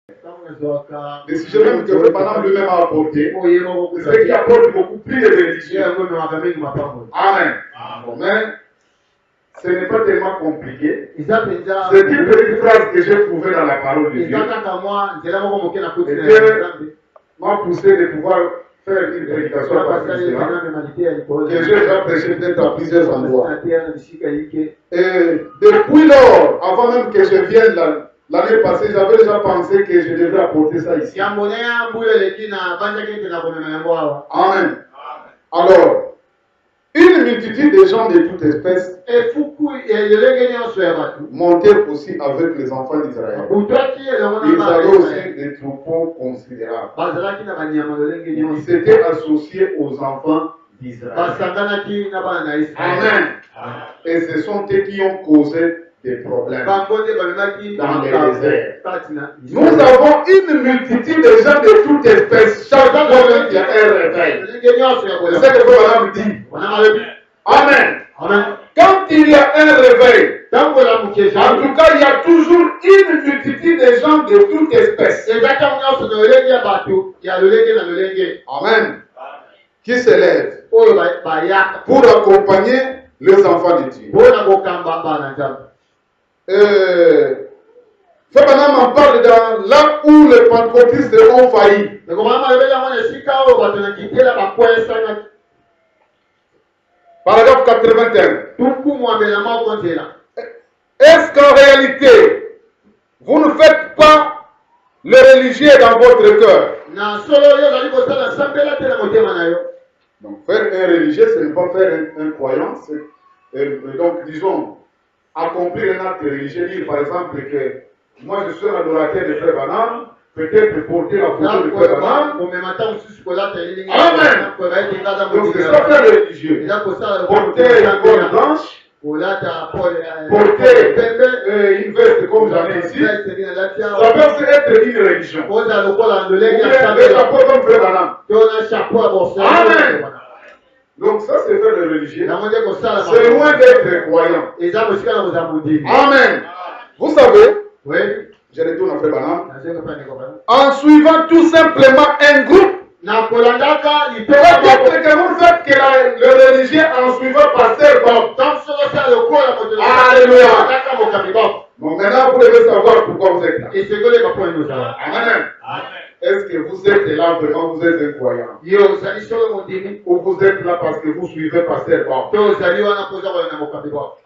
Le sujet même que le Panam lui-même a apporté, c'est ce qui apporte beaucoup plus de bénédictions. Amen. Mais ce n'est pas tellement compliqué. C'est une petite phrase que j'ai trouvée dans la parole de Dieu. Et Dieu m'a poussé de pouvoir faire une prédication à partir de cela, que j'ai déjà prêché peut-être à plusieurs endroits. Et depuis lors, avant même que je vienne l'année passée, j'avais déjà pensé que je devrais apporter ça ici. Amen. Alors, une multitude de gens de toutes espèces montaient aussi avec les enfants d'Israël. Ils avaient aussi des troupeaux considérables. Ils s'étaient associés aux enfants d'Israël. Amen. Et ce sont eux qui ont causé des problèmes dans les déserts. Nous avons une multitude de gens de toutes espèces. Chaque fois qu'il y a un réveil. C'est ce que Madame dit. Amen. Quand il y a un réveil, en tout cas, il y a toujours une multitude de gens de toutes espèces. Amen. Qui s'élèvent pour accompagner les enfants de Dieu. Fabana m'en parle dans là où les pentecôtistes ont failli. Paragraphe 81. Est-ce qu'en réalité, vous ne faites pas le religieux dans votre cœur? Donc, faire un religieux, ce n'est pas faire un croyant. Donc, disons, accomplir un acte religieux, dire par exemple que moi je suis un adorateur de Frère Branham, peut-être porter la photo de Frère Branham. Amen. Donc c'est ça faire le religieux. Porter une bonne blanche, porter une veste comme j'en ai ici, ça peut être une religion. Ou bien un chapeau comme Frère Branham. Amen. Donc ça c'est faire le religieux. C'est loin d'être croyant. Amen. Vous savez, je retourne à Frère Branham, en suivant tout simplement un groupe. Peut-être que vous faites que le religieux en suivant Pasteur Bob. Alléluia. Bon, maintenant vous devez savoir pourquoi vous êtes là. Amen. Est-ce que vous êtes là vraiment, vous êtes un croyant? Ou vous êtes là parce que vous suivez Pasteur Bob?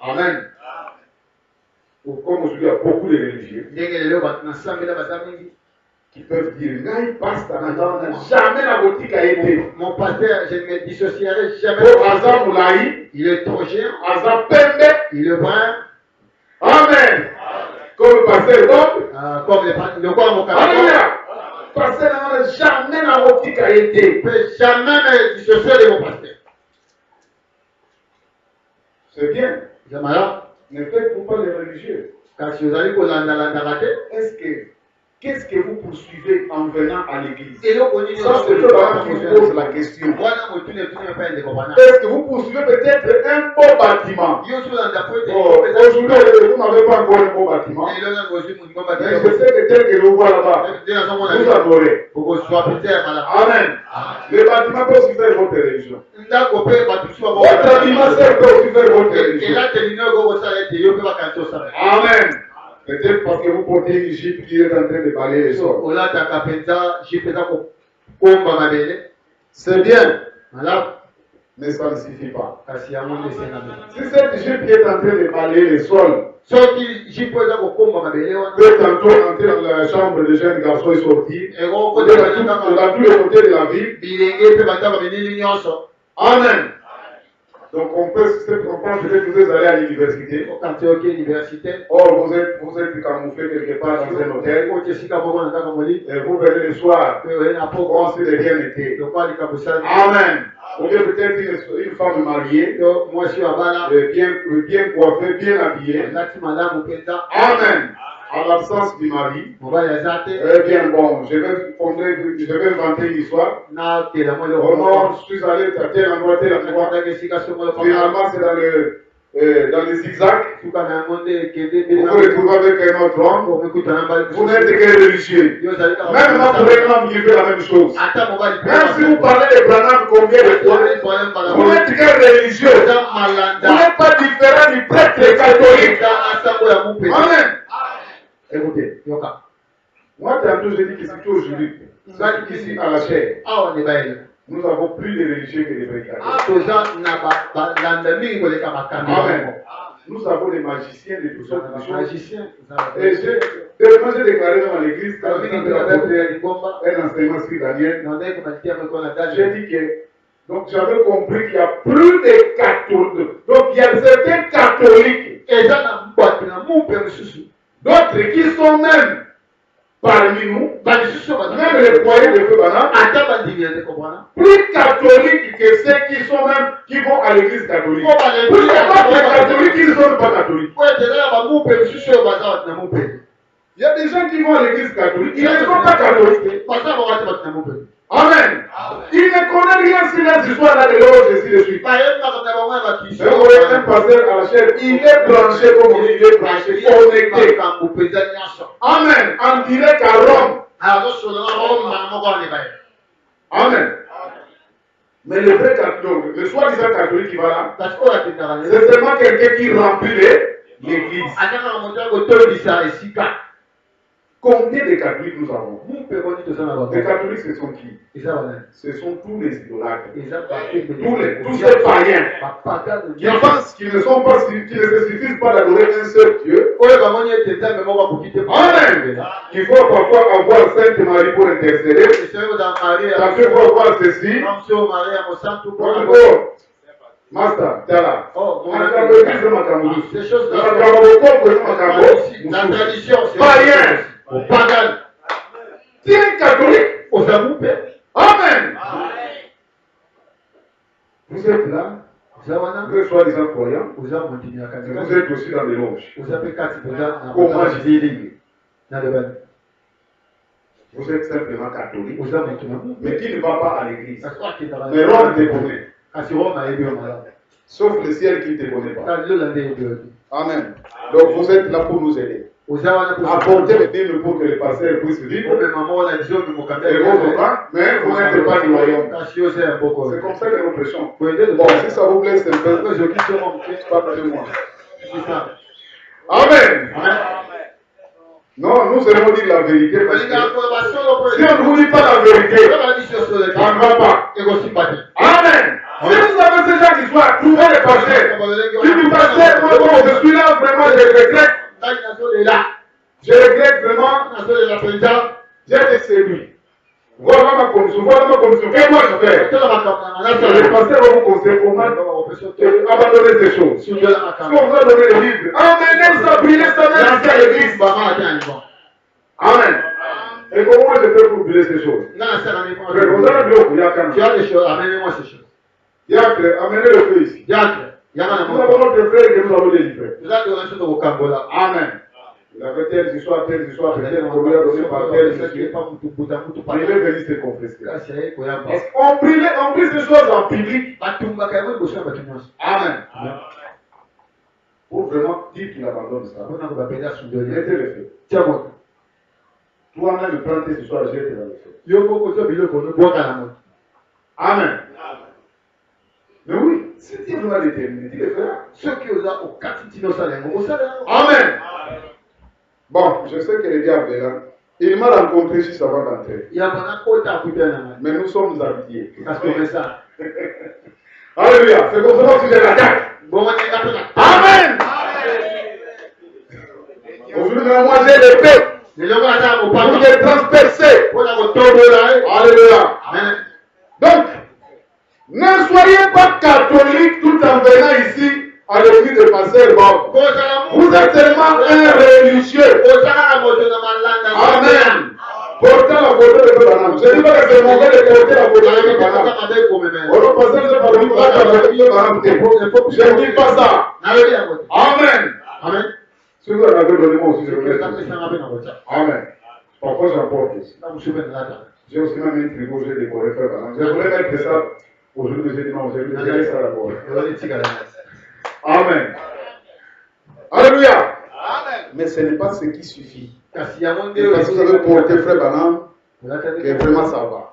Amen. Ou comme aujourd'hui, il y a beaucoup de religieux qui peuvent dire, jamais la boutique a été. Mon pasteur, je ne me dissocierai jamais. Il est trop géant. Il est brun. Amen. Comme le pasteur Bob. Comme le quoi mon pasteur. Alléluia. Pasteur n'a jamais la boutique a été. Je ne peux jamais me dissocier de mon pasteur. C'est bien. Ne faites-vous pas les religieux? Qu'est-ce que vous poursuivez en venant à l'église? Ça, c'est le qui vous pose la question. Est-ce que vous poursuivez peut-être un beau bâtiment? Aujourd'hui, vous n'avez pas encore un beau bâtiment. Mais je sais que tel que le voit là-bas, vous adorez. Amen. Le bâtiment peut aussi faire votre religion. Votre animateur peut aussi faire votre religion. Amen. Peut-être parce que vous portez une jupe qui est en train de balayer les sols. C'est bien. Mais ça ne suffit pas. Si cette jupe qui est en train de balayer les sols peut tantôt entrer dans la chambre des jeunes garçons et sortir, dans tous les côtés de la ville. Amen. Donc on pense que vous allez à l'université. Or vous êtes camouflé quelque part dans un hôtel. Et vous venez le soir. Comme si de rien n'était. Amen. Ou bien peut-être une femme mariée. Bien coiffée, bien habillée. Amen. En l'absence du mari. Eh bien bon, je vais inventer une histoire. Oh non, je suis allé à tel endroit. Finalement, c'est dans dans les zigzags. Vous vous retrouvez avec un autre homme. Vous n'êtes que religieux. Même moi, pour un homme, il fait la même chose. Même si vous parlez de Branham combien de fois, vous n'êtes que religieux. Vous n'êtes pas différent du prêtre catholique. Amen. Écoutez, moi, tantôt, je dis que c'est aujourd'hui. Ici, à la chair. Nous avons plus de religieux que de prédicateurs. Amen. Nous avons des magiciens, des tout sortes de choses. Et j'ai déclaré dans l'église, quand un enseignement spirituel, j'ai dit que, donc j'avais compris qu'il y a plus de catholiques. Donc il y a certains catholiques, d'autres qui sont même parmi nous, même les foyers de feu Banam, plus catholiques que ceux qui sont même, qui vont à l'église catholique. Plus catholiques qui ne sont pas catholiques. Il y a des gens qui vont à l'église catholique, ils ne sont pas catholiques. Amen. Ils ne connaissent rien sur les histoires là de l'eau, Jésus de suite. Mais vous voyez un pasteur à la chair, il est branché comme on dit, il est branché, connecté. Amen. En direct à Rome. Amen. Mais le vrai catholique, le soi-disant catholique qui va là, c'est seulement quelqu'un qui remplit l'église. Combien de catholiques nous avons? Les catholiques, ce sont qui? Ce sont tous les idolâtres. Tous ces païens qui pensent qu'ils ne sont pas, qu'ils ne se suffisent pas d'adorer un seul Dieu. Amen. Il faut parfois avoir Sainte Marie pour intercéder. Ça fait voir ceci. Master, Tala. Païen. Tu es catholique. Amen. Vous êtes là. Vous êtes soi-disant croyant. Vous êtes aussi dans les loges. Comment je dis? Vous êtes simplement catholique. Mais qui ne va pas à l'église. Mais Rome te connaît. Sauf le ciel qui ne te connaît pas. Amen. Donc vous êtes là pour nous aider. Apportez les dîmes pour que les pasteurs puissent vivre. Et vos enfants, mais vous n'êtes pas du royaume. C'est comme ça que nous prêchons. Bon, si ça vous plaît, c'est un peu. Pas près de moi. Amen. Non, nous allons dire la vérité. Parce que si on ne vous dit pas la vérité, ça ne va pas. Amen. Si vous avez ces gens qui sont à trouver les pasteurs, si vous passez, moi, je suis là vraiment, je regrette. Je regrette vraiment. J'ai été séduit. Voilà ma condition. Qu'est-ce moi je fais? Les pasteurs vont vous conseiller comment abandonner ces choses. Si on va donner les livres, amenez ça, brûler ça même jusqu'à l'église. Amen. Et comment je fais pour brûler ces choses? Vous avez bloqué, il y a quand même. Amenez-moi ces choses. Amenez le feu ici. Nous avons notre frère que nous avons délivré. Amen. Il avait telle histoire, peut-être qu'on lui a donné par telle histoire. Il est venu se confesser. On prie ces choses en public. Amen. Pour vraiment dire qu'il abandonne ça. Mettez le feu. Toi-même, prends tes histoires et jette dans le feu. Amen. Mais oui, si Dieu nous a déterminé, il le fera. Ceux qui ont au quotidien, amen. Bon, je sais que le diable est là. Il m'a rencontré juste avant d'entrer. Mais nous sommes habillés. Alléluia. C'est comme ça que tu l'attaques. Amen. Aujourd'hui, moi j'ai l'épée. Pour les transpercer. Alléluia. Donc, ne soyez pas catholique tout en venant ici à l'église de Pasteur Bob. Vous êtes tellement un religieux. Amen. Portez la photo de Feu Banam. Je ne dis pas que c'est mauvais de porter la photo de Feu Banam. On va passer par le Feu je ne dis pas ça. Amen. Amen. Si vous en avez donné moi aussi, je le laisse. Amen. Parfois j'apporte ici. J'ai aussi même un frigo, j'ai décoré Feu Banam. Je voulais mettre ça. Aujourd'hui, j'ai dit non, j'ai mis ça d'abord. Amen. Alléluia. Amen. Mais ce n'est pas ce qui suffit. Parce que vous avez porté frère Banam, que vraiment ça va.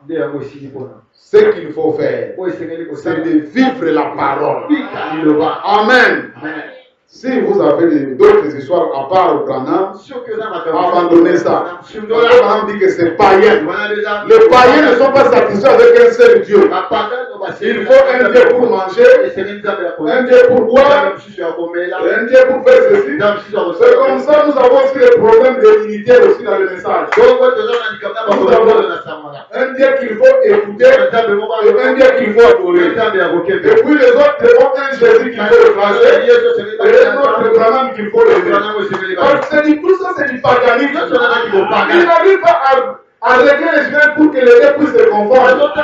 Ce qu'il faut faire, c'est de vivre la parole. Amen. Si vous avez d'autres histoires à part au Branham, abandonnez ça. Le Branham dit que c'est païen. Les païens ne sont pas satisfaits avec un seul Dieu. Il faut un Dieu pour manger, un Dieu pour boire, un Dieu pour faire ceci. C'est comme ça nous avons aussi les problèmes de l'unité aussi dans le message. Nous avons un Dieu qu'il faut écouter et un Dieu qu'il faut adorer. Et puis les autres ont un Jésus qu'il faut écraser. C'est notre Branham qu'il faut lever. Tout ça, c'est du paganisme. Il n'arrive pas à régler les choses pour que les deux puissent se confondre.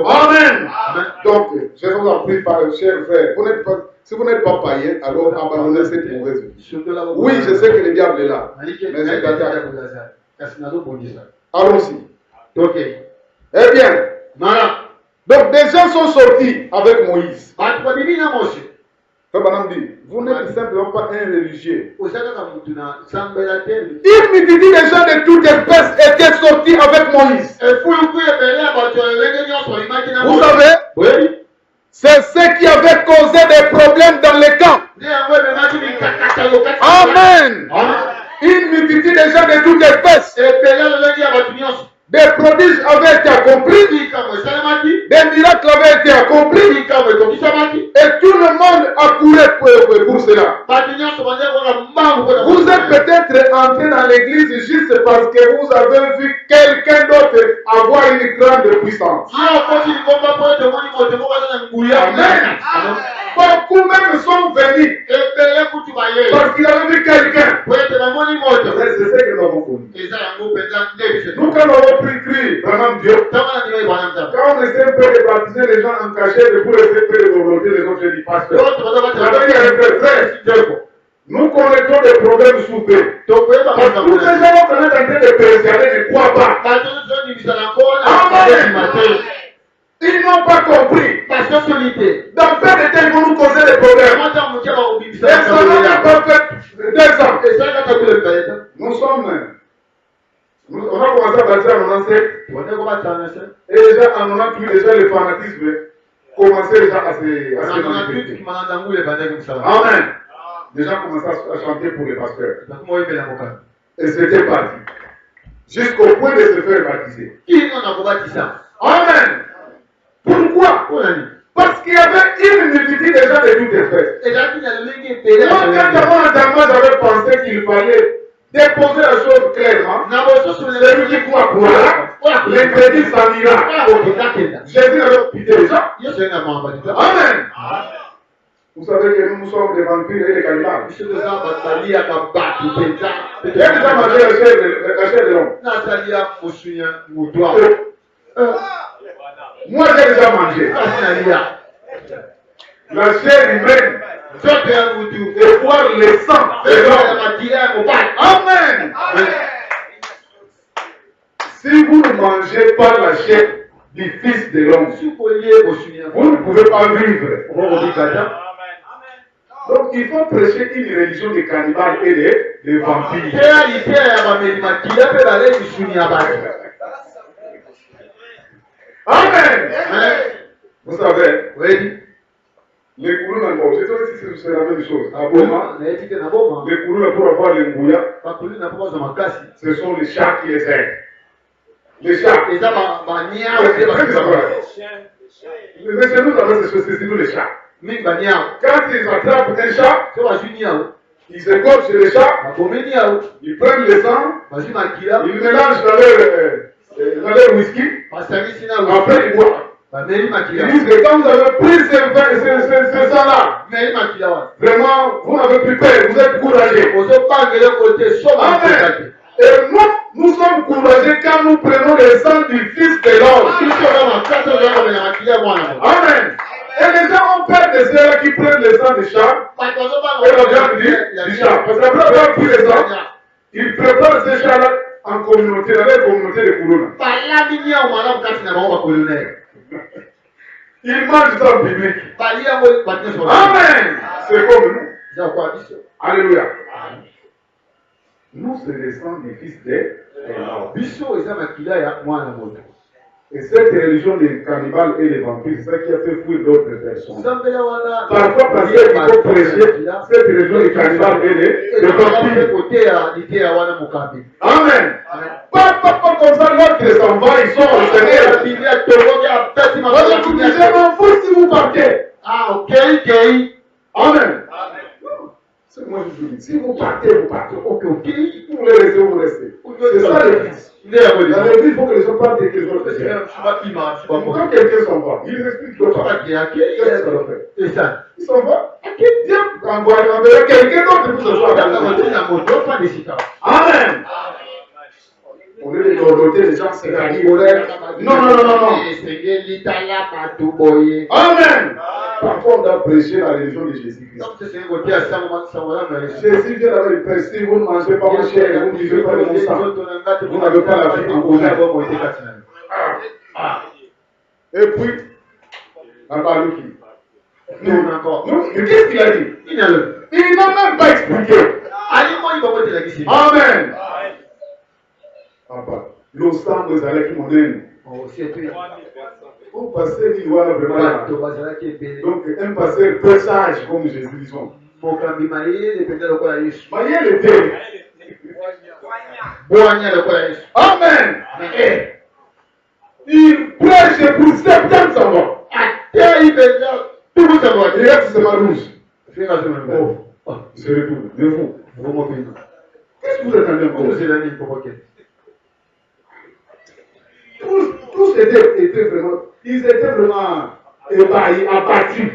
Amen. Donc, je vous en prie, chers frères, si vous n'êtes pas païen, alors abandonnez cette mauvaise vie. Oui, je sais que le diable est là. Mais c'est allons-y. Eh bien, donc des gens sont sortis avec Moïse. Frère Banam dit, vous n'êtes simplement pas un religieux. Une multitude de gens de toutes espèces étaient sortis avec Moïse. Vous savez, oui, c'est ce qui avait causé des problèmes dans les camps. Amen. Une multitude de gens de toutes espèces. Des prodiges avaient été accomplis, des miracles avaient été accomplis, et tout le monde accourait pour cela. Vous êtes peut-être entré dans l'église juste parce que vous avez vu quelqu'un d'autre avoir une grande puissance. Amen. Beaucoup même sont venus parce qu'ils avaient vu quelqu'un. C'est ce que nous avons connu. Nous, quand nous avons pris vraiment Dieu, quand on essaie un peu de baptiser les gens en cachette pour essayer de développer les autres, je dis pasteur. Nous connaissons des problèmes soupés. Donc, tous ces gens qu'on est en train de préserver ne croient pas. Amen. Ils n'ont pas compris. Parce que dans peu de temps, ils vont nous causer des problèmes. Et ça n'a pas fait 2 ans. Nous sommes. On a commencé à bâtir en 97. Et déjà en 98, déjà le fanatisme commençait déjà à se manifester. Amen. Les gens commençaient à chanter pour les pasteurs. Et c'était parti. Jusqu'au point de se faire baptiser. Amen. Pourquoi? Parce qu'il y avait une multitude de gens de toutes espèces. Moi, quand j'avais pensé qu'il fallait déposer la chose clairement. Celui qui croit croira. Les crédits s'en ira. Jésus avait quitté les gens. Amen. Vous savez que nous sommes des vampires et des cannibales. Qui a déjà mangé la chair de l'homme? Moi j'ai déjà mangé. La chair humaine. Et voir le sang de l'homme. Amen. Si vous ne mangez pas la chair du Fils de l'homme, vous ne pouvez pas vivre. Donc il faut prêcher une religion des cannibales et des vampires. Amen. Vous savez, oui. Les courants en Boma, je sais pas si c'est la même chose. À Boma, les courants pour avoir les ngouya, ce sont les chats qui les aident. Les chats. Mais chez nous, c'est nous les chats. Quand ils attrapent un chat, ils égorgent les chats, ils prennent le sang, ils mélangent dans leur whisky, après ils boivent. Ils disent que quand vous avez pris ce sang-là, vraiment, vous n'avez plus peur, vous êtes courageux. Amen. Et nous sommes courageux quand nous prenons le sang du Fils de l'homme. Amen. Et les gens ont peur de ceux qui prennent le sang du chat et la viande du chat. Parce qu'après avoir pris le sang, ils préparent ces chats-là en communauté, dans leur communauté de Kourouna. Ils mangent ça en public. Amen. C'est comme nous. Alléluia. Nous, c'est les sangs des fils des et cette religion des cannibales et des vampires, c'est ça qui a fait fuir d'autres personnes. Parfois, parce qu'il faut prêcher cette religion des cannibales et des vampires. Amen. Pas comme ça, l'autre s'en va, ils sont au Seigneur. Vous disiez, je m'en fous si vous partez. Ah, ok. Amen. C'est moi je vous dis, si vous partez, vous partez. Ok. Vous voulez rester, vous restez. C'est ça l'église. Dans l'église, il faut que les gens partent et que les autres restent. Quand quelqu'un s'en va, il explique l'autre. Qu'est-ce qu'on fait? C'est ça. Il s'en va. Viens, envoie quelqu'un d'autre pour ce soir. Amen. On est dorlotés, les gens, c'est la Non. Amen. Parfois, on doit prêcher la religion de Jésus-Christ. Jésus vient d'avoir une prêche. Si vous ne mangez pas mon chair, vous ne vivez pas de mon sang, vous n'avez pas la vie en vous. Et puis, mais qu'est-ce qu'il a dit? Il n'a même pas expliqué. Amen. Papa, le sang vous allez qui m'en donne. Vous passez du doigt vraiment. Donc, un pasteur peu sage comme Jésus dit. Amen. Il prêche pour 70 ans. Il reste seulement rouge. Oh, c'est le tout. De vous. Qu'est-ce que vous attendez encore? Tous étaient vraiment, ils étaient vraiment ébahis, abattus.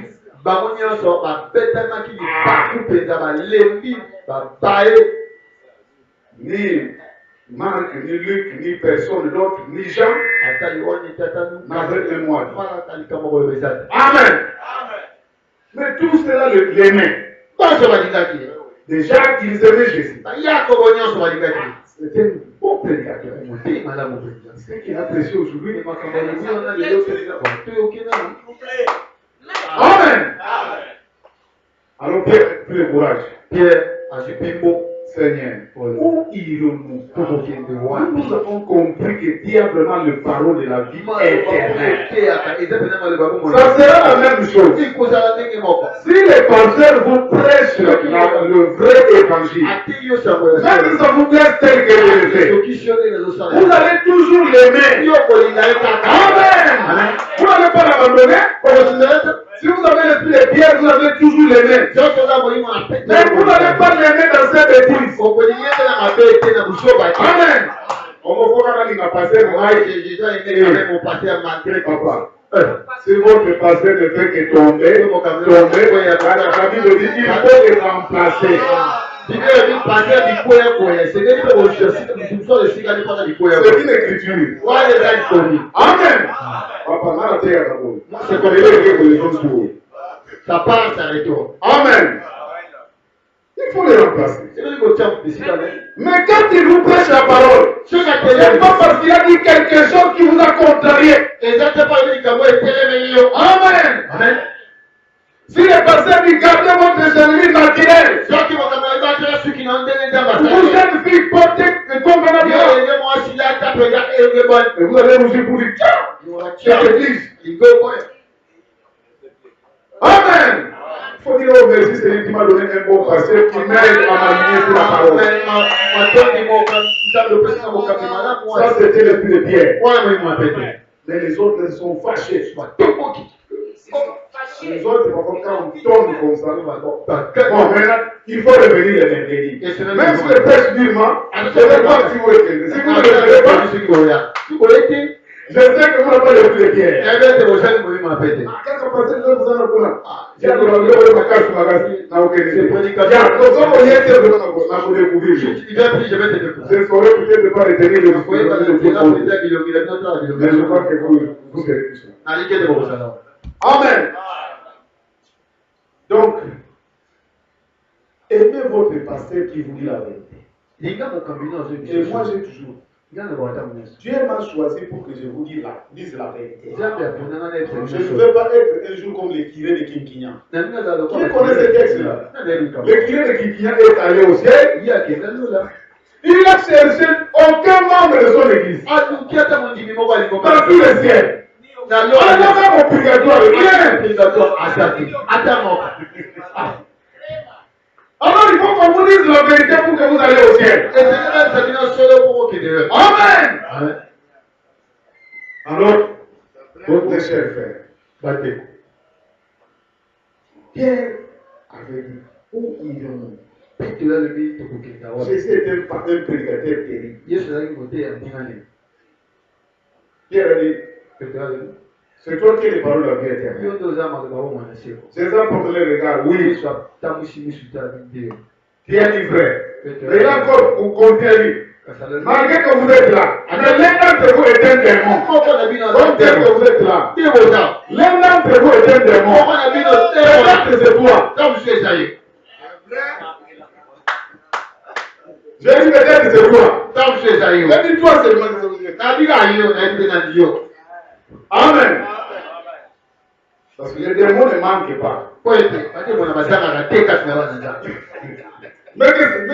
Ni Marc, ni Luc, ni personne d'autre, ni Jean n'avaient un mois. Amen. Mais tout cela l'aimaient. Déjà, ils aimaient Jésus. C'était un bon prédicateur. Ce qu'il a apprécié aujourd'hui. Amen. Alors Pierre, plus le courage. Pierre, Seigneur, où irons-nous? Nous avons compris que Dieu a vraiment le parole de la vie éternelle. Ça sera la même chose. Si les pasteurs vous prêchent le vrai évangile, même si ça vous plaît tel que je le fais, vous allez toujours l'aimer. Amen. Vous n'allez pas l'abandonner. Si vous avez l'esprit de Pierre, vous allez toujours l'aimer. Mais vous n'allez pas l'aimer dans cette église. Amen. On me voit quand il a passé mon papa. Si votre pasteur ne fait que tomber, la Bible dit qu'il faut le remplacer. C'est une écriture. Amen. C'est comme les autres. Ça passe à retour. Amen. Il faut les remplacer. Mais quand il vous prêche la parole, ce n'est pas parce qu'il a dit quelque chose qui vous a contrarié. Amen. Amen. Si le pasteur dit gardez votre génie naturel, vous êtes fille portée convenablement. Et vous allez vous dire pour dire tiens, c'est l'église. Amen. Il faut dire oh merci Seigneur qui m'a donné un bon pasteur qui m'aide à m'aligner sur la parole. Ça c'était l'esprit de Pierre. Mais les autres sont fâchés. Les autres, quand on tombe comme ça, bon, maintenant, il faut revenir les mercredis. Même si le prêche durement, je ne sais pas si vous êtes. Si vous ne le faites pas, je sais que vous n'avez pas le plus de Pierre. Quand on passe les autres ans, j'ai le cache magasin. Je saurais peut-être pas retenir le mais je crois que vous serez tous là. Amen. Donc, aimez votre pasteur qui vous dit la vérité. Et moi, j'ai toujours Dieu m'a choisi pour que je vous dise la vérité. Je ne veux pas être un jour comme les curés de Kinkinya. Qui connaît ce texte-là? Le curé de Kinkinya est allé au ciel. Il a cherché aucun membre de son église. Dans tout le ciel. On a même au purgatoire. Alors il faut qu'on vous dise la vérité pour que vous allez au ciel. Amen. Alors, mes chers frères, Pierre avait dit, où irons-nous? Jésus était un prédicateur terrible. Pierre a dit, c'est toi qui es les paroles de la vie éternelle. Jésus a porté le regard, oui. Tu as dit vrai. Mais là encore, vous continuez. Malgré que vous êtes là, mais l'un d'entre vous est un démon. Donc, dès que vous êtes là, l'un d'entre vous est un démon. Peut-être c'est toi. J'ai dit peut-être c'est toi. J'ai dit toi c'est moi. Amen. Parce que les démons ne manquent pas. Mais il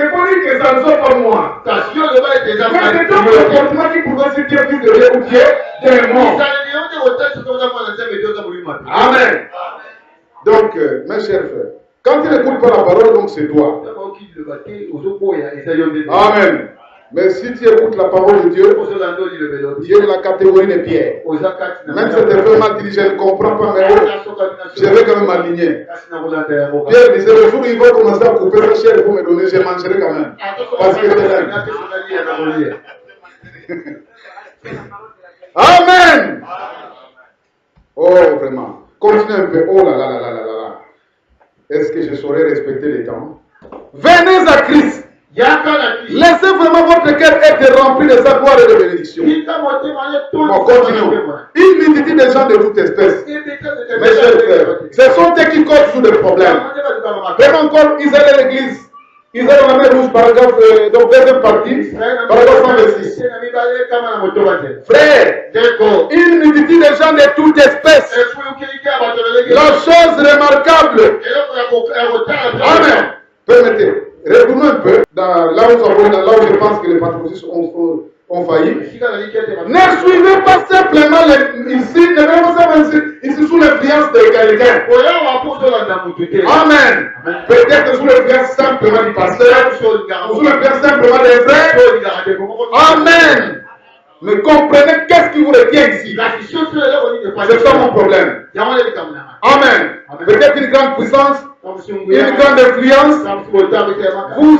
faut dire que ça ne soit pas moi. Mais c'est donc le comportement qui pourrait se dire que Dieu ou Dieu démon. Amen. Donc, mes chers frères, quand tu n'écoutes pas la parole, donc c'est toi. Amen. Mais si tu écoutes la parole de Dieu, Dieu est la catégorie des pierres. Même si tu fais mal, tu dis je ne comprends pas, mais je vais quand même m'aligner. Pierre disait le jour où il va commencer à couper sa chair pour me donner, je mangerai quand même. Parce que c'est là. Amen. Oh, vraiment. Continue un peu. Oh là là là là là là. Est-ce que je saurais respecter les temps? Venez à Christ. Laissez vraiment votre cœur être rempli de sa gloire et de bénédiction. Bon, continuons. Une multitude de gens de toute espèce. Mes chers frères, ce sont eux qui causent tous les problèmes. Même encore, ils allaient à l'église. Ils allaient la mer rouge, paragraphe, donc deuxième partie, paragraphe 126. Frère, une multitude de gens de toute espèce. La chose remarquable. Amen. Permettez. Retournons un peu là où je pense que les patriotistes ont failli. Ne suivez pas simplement ici, ne venez pas ici sous l'influence de quelqu'un. Amen. Peut-être sous l'influence simplement du pasteur, ou sous l'influence simplement des frères. Amen. Mais comprenez qu'est-ce qui vous retient ici. C'est ça mon problème. Amen. Peut-être une grande puissance. Une grande influence, vous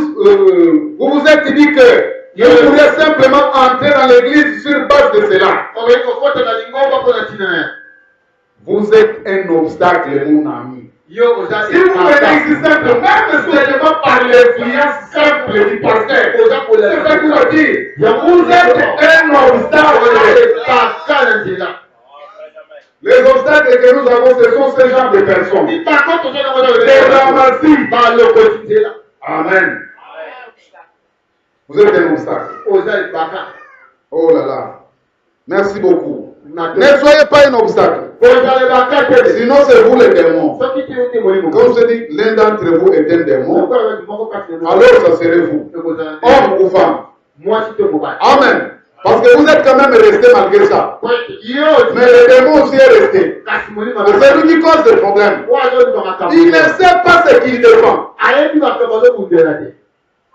vous êtes dit que vous pouvez simplement entrer dans l'église sur base de cela. Vous êtes un obstacle, mon ami. Si vous venez ici simplement, même seulement par l'influence simple du pasteur, c'est ça que vous dites. Vous êtes un obstacle. Les obstacles que nous avons, ce sont ces genres de personnes. Les ramassis par le quotidien. Amen. Vous êtes un obstacle. Oh là là. Merci beaucoup. Ne soyez pas un obstacle. Sinon, c'est vous les démons. Comme je dis, l'un d'entre vous est un démon. Alors, ça serait vous. Homme ou femme. Amen. Parce que vous êtes quand même resté malgré ça. Mais le démon aussi est resté. C'est lui qui cause des problèmes. Il ne sait pas ce qu'il défend.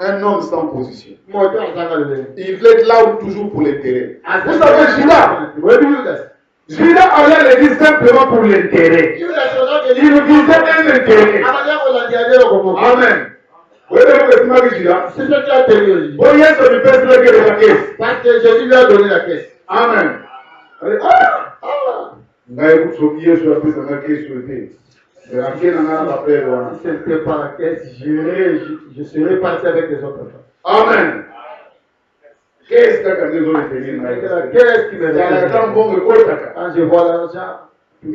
Un homme sans position. Il veut là toujours pour l'intérêt. Vous savez, Judas allait à l'église simplement pour l'intérêt. Il visait un intérêt. Amen. C'est ce qui a tenu. Parce que Jésus lui a donné la caisse. Amen. Si ce n'était pas la caisse, je serais parti avec les autres femmes. Amen. Qu'est-ce que la caisse qui me regarde? Quand je vois l'argent, je ne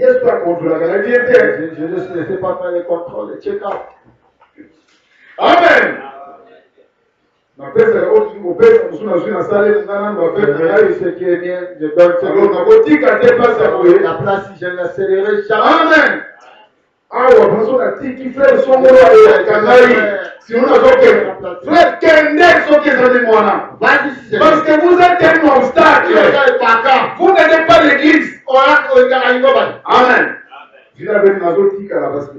sais pas faire les contrôles, les check-up. Amen. Ma pèse est haute, au pèse, on se met dans salle, on va faire ce qui est bien, je donne ce alors, on va dire qu'à tes places à courir. la place, si je l'accélérer, jamais. Amen. Ah, on va penser à qui fait son mot à Canary. Si on a fait frère, Kendek, ce qui est dans les mois. Parce que vous êtes un obstacle. Vous n'êtes pas l'église. Amen. Je l'avais dit dans l'autre qui a la base.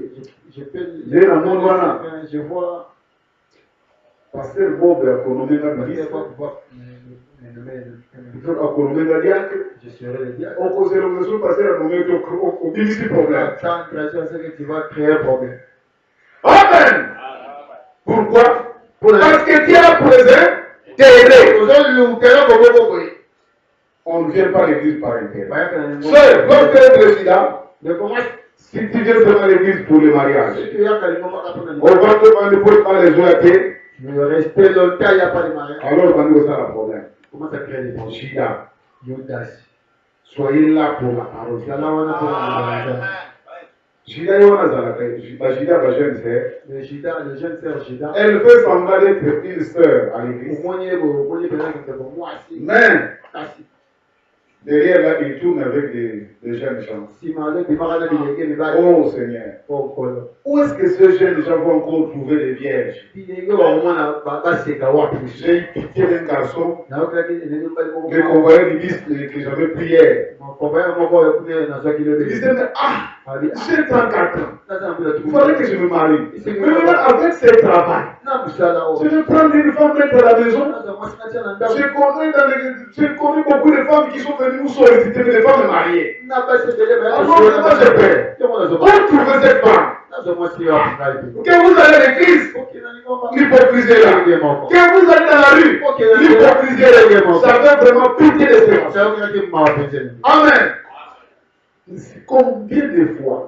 Je vois. Pasteur Bob a connommé la vie. Je serai le diacre. On cause le monsieur pasteur a nommé au ministère problème. Que tu vas créer un problème. Amen. Pourquoi? Parce que Dieu a présent t'aider. On ne vient pas à l'église par intérêt. Seul, lorsque tu es président, si tu viens seulement à l'église pour le mariage, on va te demander pour pas les jours à terre. Je vais rester longtemps, il n'y a pas de mariage. Alors, on va ça le problème. Comment ça crée des problèmes? Jida. Yodas. Soyez là pour la parole. Jida, Jida, la jeune sœur. Le jeune sœur Jida. Elle fait semblant d'être une sœur à l'église. Mais, derrière là, il tourne avec des jeunes gens. Oh Seigneur. Où est-ce que ces jeunes gens vont encore trouver des vierges? J'ai eu pitié d'un garçon. Mais qu'on voyait l'église que j'avais prière. Il disait, ah, j'ai 34 ans. Il fallait que je me marie. Mais maintenant, avec ce travail, je vais prendre une femme mettre à la maison. J'ai connu beaucoup de femmes qui sont venues nous solliciter, mais des femmes mariées. Alors, moi, j'ai peur. Où trouver cette femme? Que vous allez à l'église, l'hypocrisie est là. Que vous allez dans la rue, l'hypocrisie est là. Ça fait vraiment pitié d'espérance. Amen. Combien de fois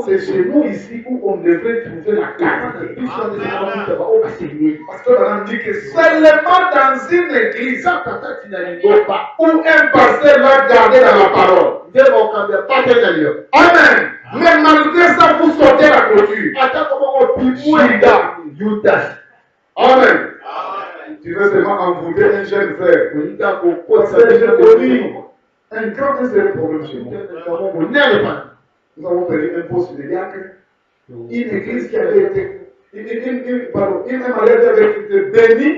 c'est chez nous ici où on devrait trouver la qualité. Parce que l'on dit que seulement dans une église où un pasteur va garder dans la parole. Amen. Mais malgré ça, vous sortez la clôture. Judas. Amen. Tu veux seulement envoûter un jeune frère. Parce que j'ai connu un grand problème chez nous. Nous avons perdu un poste de diacre. Une église qui avait été. Un mariage qui avait été béni.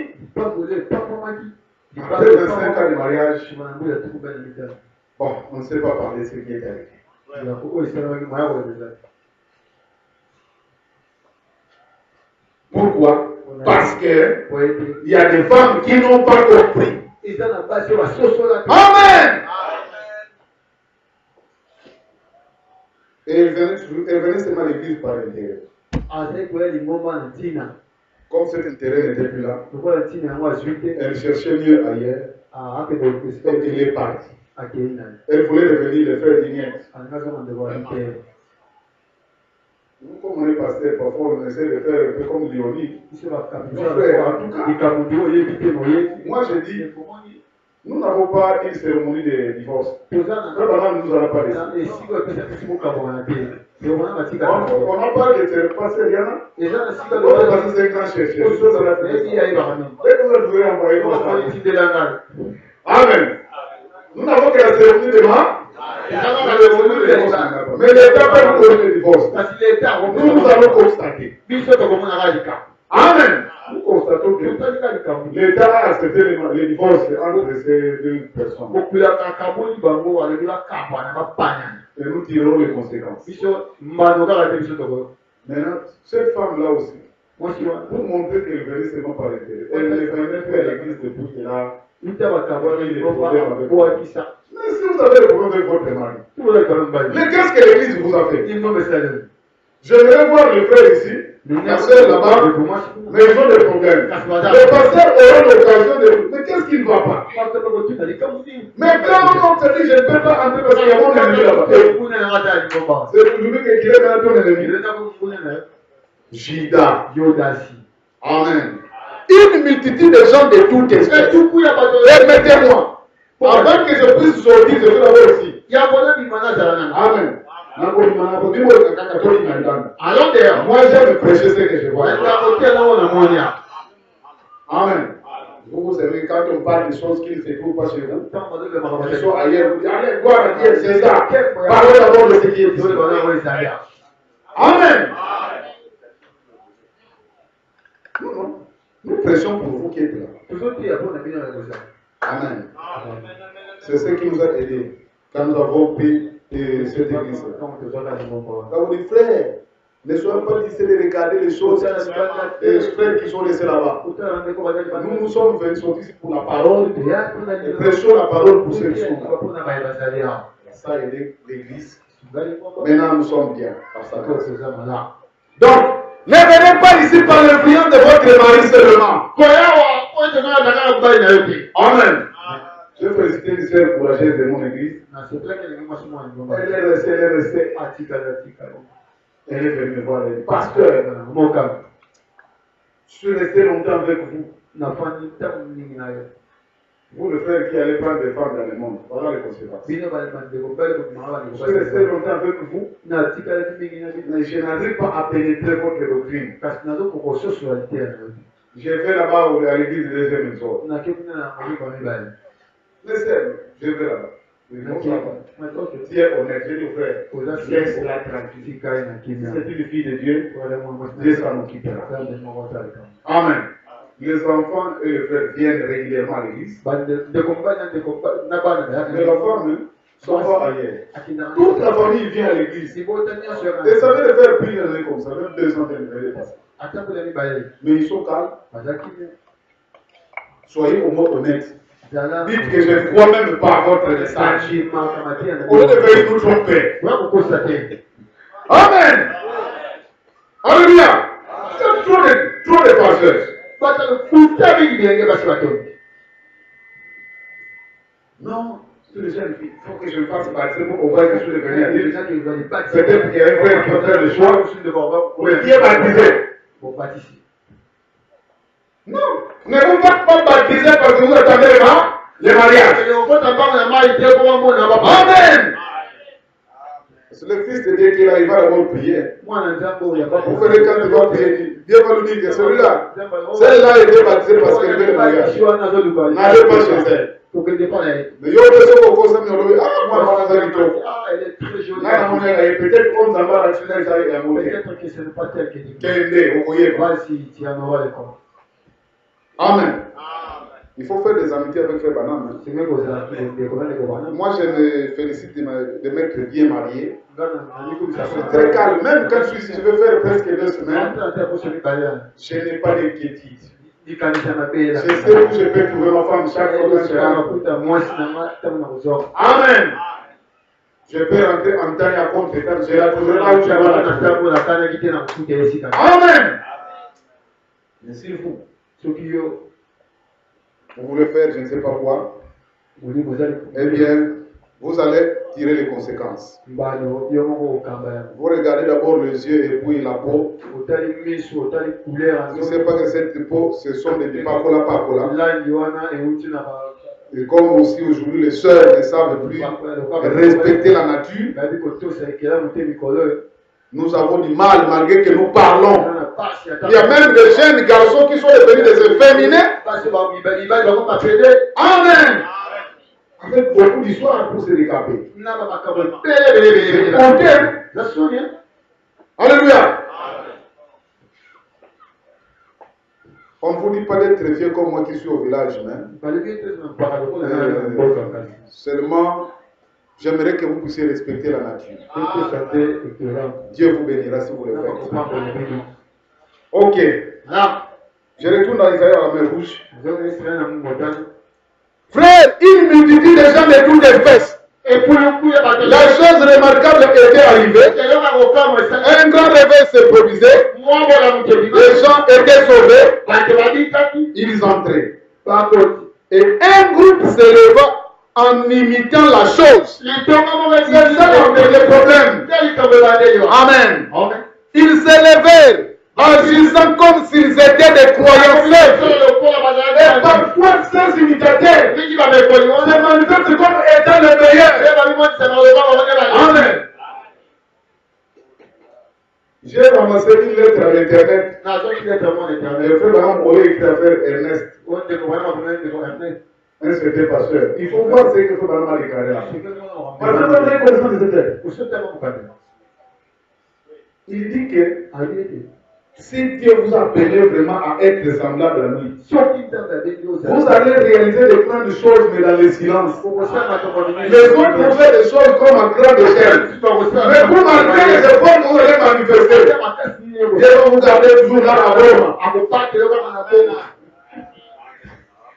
Après 25 ans de mariage. Bon, on ne sait pas parler de ce qui est arrivé. Pourquoi? Parce que il y a des femmes qui n'ont pas compris. Amen. Et elle venait seulement à l'église par intérêt. Comme cet intérêt n'était plus là, elle cherchait mieux ailleurs. Et il est parti. Elle voulait revenir le faire digner. Nous, comme on est pasteur, parfois on essaie de faire un peu comme Léonie. En tout cas, moi je dis, nous n'avons pas une cérémonie de divorce. Nous n'allons pas décider. On n'a pas de cérémonie. Pasteur Yana, on va passer 5 ans chercher. Amen. Nous n'avons que la cérémonie de mort. Mais l'État peut nous donner le divorce. Nous allons constater. Amen. Nous constatons que l'État a accepté le divorce entre ces deux personnes. Et nous tirerons les conséquences. Maintenant, cette femme-là aussi, pour montrer qu'elle venait seulement par intérêt, elle ne venait pas à l'église depuis qu'elle a eu des problèmes avec moi. Mais si vous avez des problèmes avec votre mari, mais qu'est-ce que l'église vous a fait? J'aimerais voir les frères ici, la sœur là-bas, mais ils ont des problèmes. Les pasteurs auront l'occasion de. Mais qu'est-ce qui ne va pas? Mais quand on te dit, je ne peux pas entrer parce qu'il y a mon ennemi là-bas. C'est lui qui est maintenant ton ennemi. Jida. Amen. Une multitude de gens de toutes espèces. Permettez-moi. Avant que je puisse sortir, je vais l'avoir ici. Amen. Allons d'ailleurs. Moi, j'aime prêcher ce que je vois. Amen. Vous aimez quand on parle de choses qui ne se trouvent pas chez vous, qui sont ailleurs, vous dites, allez, gloire à Dieu, c'est ça. Parlez d'abord de ce qui est ici. Amen. Non. Nous prêchons pour vous qui êtes là. Amen. C'est ce qui nous a aidés quand nous avons pris cette église. Là, vous dites, frère, ne soyez pas d'ici de regarder les choses, les frères qui sont laissés là-bas. Nous sommes venus ici pour la parole et prêchons la parole pour ceux qui sont là. Ça a aidé l'église. Maintenant, nous sommes bien. Donc, ne venez pas ici par l'influence de votre mari seulement. Amen. Je félicite les sœurs courageuses de mon église. Elle est restée. Elle est venue me voir. Elle dit, pasteur, je suis resté longtemps avec vous. Vous, le frère qui allait prendre des femmes dans le monde, voilà les conséquences. Je suis resté longtemps avec vous, mais je n'arrive pas à pénétrer votre doctrine. J'ai fait là-bas à l'église de deuxième maison. Laissez-moi, je vais là-bas. Si elle est honnête, je dis au frère, laisse-la tranquille. C'est une fille de Dieu, Dieu s'en occupera. Amen. Les enfants et les frères viennent régulièrement à l'église. Mais la femme sont pas ailleurs. Toute la famille vient à l'église. Et ça veut les faire prier comme ça, même 2 ans de passer. Mais ils sont calmes. Soyez au moins honnêtes. Dites que je ne crois même pas à votre message. Au lieu de venir nous tromper. Amen. Alléluia. C'est trop de pasteurs. Non, c'est déjà une fille. Il faut que je me fasse baptiser pour qu'on voie que je suis devenu adulte. Peut-être qu'il y a un frère qui va faire le choix. Mais qui est baptisé? Non, ne vous faites pas baptiser parce que vous attendez le mariage. Amen. C'est le Fils de Dieu qui est là, il va d'abord prier. Vous verrez quand il va prier, Dieu va nous dire que celui-là, celle-là était baptisée parce qu'elle veut le mariage. N'allez pas chez elle. Mais yo besoin de cause mais on moi elle est très jolie. Peut-être qu'on s'en va là ça est amoureux. Peut-être que ce n'est pas tel que dit. Vous voyez pas si tu en auras les comptes. Amen. Il faut faire des amitiés avec Frère Banane. Moi, je me félicite de m'être bien marié. Je suis très calme. Même quand je veux faire presque 2 semaines, je n'ai pas d'inquiétude. Je sais où je peux trouver ma femme chaque fois. Amen. Je peux rentrer en temps et à compte quand je la trouverai là où je vais la. Amen. Merci vous. Vous voulez faire je ne sais pas quoi. Eh bien, vous allez tirer les conséquences. Vous regardez d'abord les yeux et puis la peau. Vous ne savez pas que cette peau, ce sont des pacola. Et comme aussi aujourd'hui les sœurs ne savent plus respecter la nature, nous avons du mal malgré que nous parlons. Il y a même des jeunes garçons qui sont devenus des efféminés. Amen. Avec beaucoup d'histoires pour se décaper. Alléluia. On ne vous dit pas d'être vieux comme moi qui suis au village. Seulement, j'aimerais que vous puissiez respecter la nature. Dieu vous bénira si vous le faites. Ok. Je retourne dans Isaïe à la mer rouge. Frère, une multitude de gens de toutes les fesses. La chose remarquable était arrivée. Un grand réveil s'est produisé. Les gens étaient sauvés. Ils entraient. Et un groupe s'éleva en imitant la chose. C'est ça le problème. Amen. Ils s'élevèrent agissant comme s'ils étaient des croyants faibles. Et parfois, ces imitateurs se manifestent comme étant les meilleurs. Amen. J'ai ramassé une lettre à l'internet. Le frère Branham Olé écrit à frère Ernest. Un secrétaire pasteur. Il faut voir ce que le frère Branham a déclaré là. Parce que vous avez connaissance de cette lettre. Il dit que si Dieu vous a appelé vraiment à être semblable à lui, vous allez réaliser des grandes choses, mais dans le silence. Les autres vont faire des choses comme en grande échelle. Mais vous, malgré les efforts, vous allez manifester. Dieu va vous garder toujours là à Rome.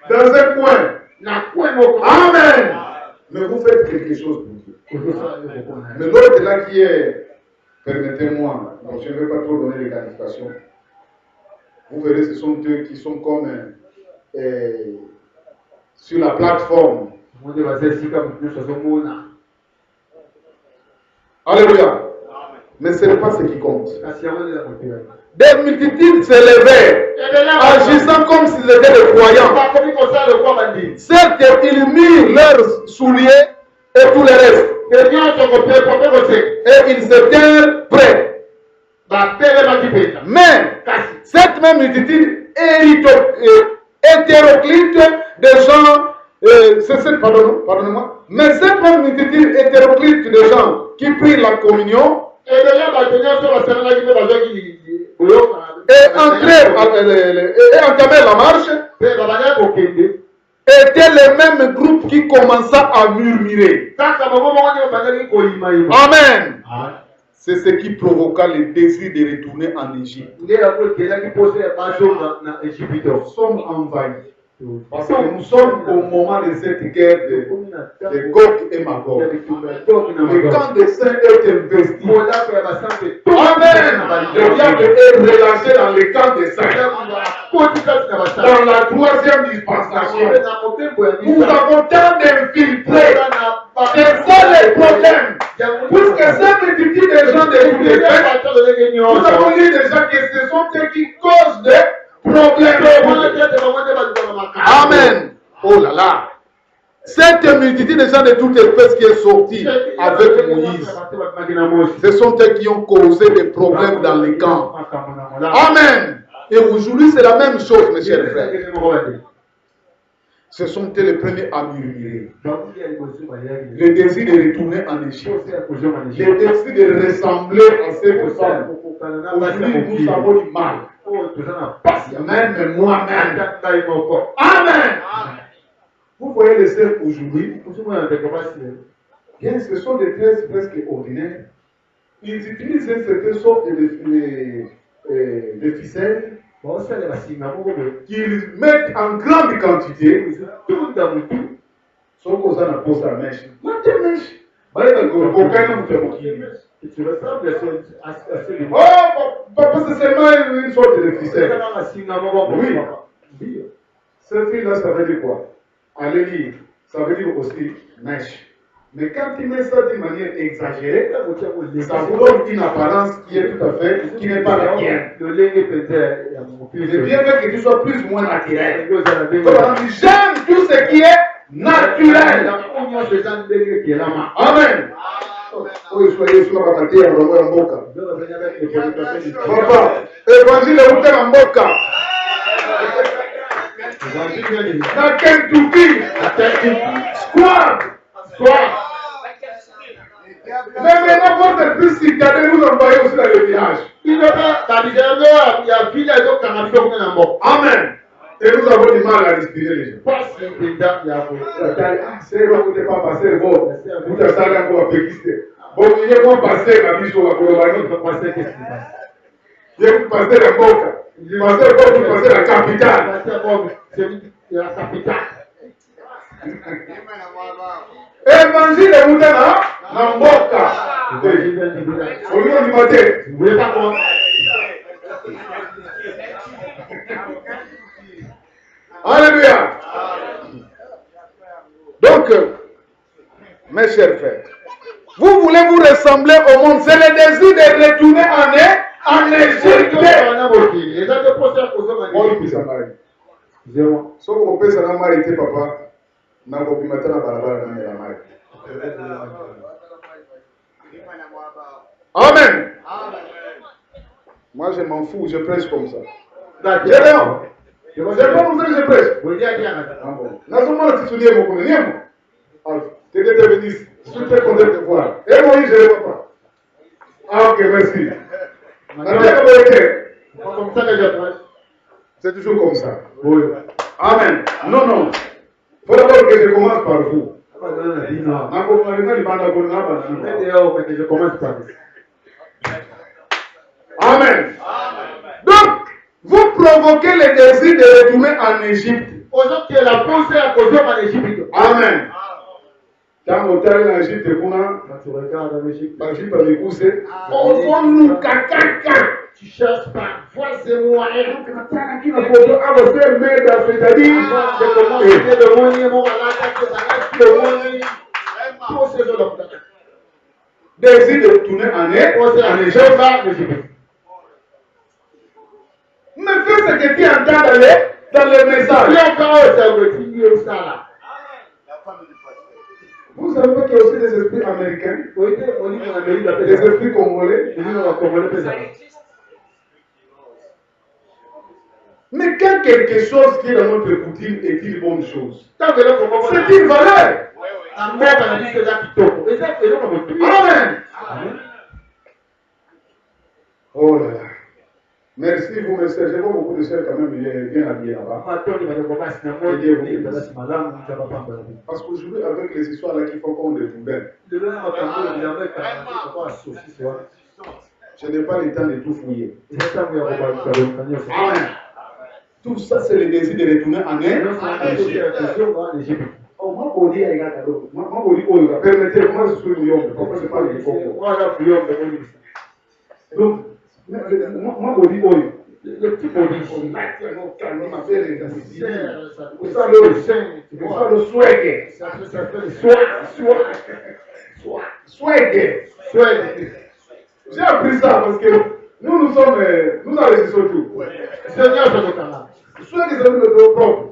Dans un coin. Amen. Mais vous faites quelque chose pour Dieu. Mais l'autre là qui est, permettez-moi, donc je ne vais pas trop donner les qualifications. Vous verrez, ce sont eux qui sont comme sur la plateforme. Alléluia. Mais ce n'est pas ce qui compte. Des multitudes s'élevèrent, agissant comme s'ils étaient des croyants. Certes, ils mirent leurs souliers et tout le reste. Et ils se tinrent prêts. Mais cette même multitude hétéroclite de gens, pardonnez-moi, mais cette même multitude hétéroclite de gens qui prirent la communion et entamèrent la marche, étaient les mêmes groupes qui commençaient à murmurer. Amen. C'est ce qui provoqua le désir de retourner en Égypte. Nous sommes envahis. Parce que nous sommes au moment de cette guerre de Gog et Magog. Le camp des saints est investi. Amen. Le diable est relâché dans le camp des saints. Dans la troisième dispensation, nous avons tant d'infiltrés. C'est ça le problème. Puisque cette multitude de gens de tous les peuples, nous avons dit déjà que ce sont eux qui causent des problèmes. Amen. Oh là là. Cette multitude de gens de toutes espèces qui est sortie avec Moïse, ce sont eux qui ont causé des problèmes dans les camps. Amen. Et aujourd'hui, c'est la même chose, mes chers frères. Ce sont eux les premiers à murmurer. Le désir de retourner en Égypte. Le désir de ressembler à ces personnes. Aujourd'hui, nous avons du mal. Même moi-même. Amen. Vous voyez les sœurs aujourd'hui. Bien, ce sont des tresses presque ordinaires. Ils utilisent certaines sortes de ficelles qu'ils mettent en grande quantité. Sauf qu'on a posé la mèche. Parce que c'est seulement une sorte de ficelle. Oui. Ce fil-là, ça veut dire quoi? Allez lire. Ça veut dire aussi mèche. Mais quand tu mets ça d'une manière exagérée, ça vous donne une apparence qui est tout à fait, qui n'est pas la tienne. C'est bien fait que tu sois plus ou moins naturel. J'aime tout ce qui est naturel. Amen. Soyez sur la bataille à l'envoi en boca. Papa, évangile est où en boca. La Kentucky, Squad. Mais maintenant, votre fils citadin nous envoie aussi dans le village. Amen. Et nous avons du mal à respirer les gens. C'est bon, vous n'êtes pas passé, bon. Vous êtes allé encore à Pékisté. Bon, il y a moins passé la vie sur la Coloranie. Il y a passé la Boca. Il y a passé la capitale. La capitale. Évangile est monté là, dans Boca. Au niveau du matin. Vous voulez pas quoi? Alléluia. Donc, mes chers frères, vous voulez vous ressembler au monde, c'est le désir de retourner en Égypte. So vous pouvez savoir mariter papa, n'a pas pu mettre la barabara dans la main. Amen. Moi, je m'en fous, je prêche comme ça. Gédéon, c'est pas comme ça que je prêche. Ah bon. Nazomana, tu souviens mon connaissement. Tu étais venu, je suis très content de te voir. Et Moïse, je ne le vois pas. Ah, ok, merci. Comme ça que je prêche. C'est toujours comme ça. Oui. Amen. Non, non. Il faut d'abord que je commence par vous. Je commence par ici. Amen. Donc, vous provoquez le désir de retourner en Égypte. Aujourd'hui, la pensée à cause en Égypte. Amen. Quand vous allez en Égypte, quand tu regardes en Égypte, tu cherches par voie et moyens. Désir de retourner en Égypte. Mais fais ce que tu entends dans le message. Vous savez qu'il y a aussi des esprits américains, des esprits congolais. Mais quand quelque chose qui est dans notre coutume est une bonne chose, c'est une valeur. Amen. Oh là là. Merci, vous me servez beaucoup de sœurs quand même, il est bien habillé là-bas. Parce qu'aujourd'hui, avec les histoires là qui font qu'on est tout belle, je n'ai pas le temps de tout fouiller. Amen. Tout ça, c'est le désir de retourner en Égypte. Permettez-moi, je suis lion, pourquoi je parle du Congo. Donc, moi, je dis oui. Le petit body, le swag. J'ai appris ça parce que nous enregistrons tout. Swag, c'est le propre.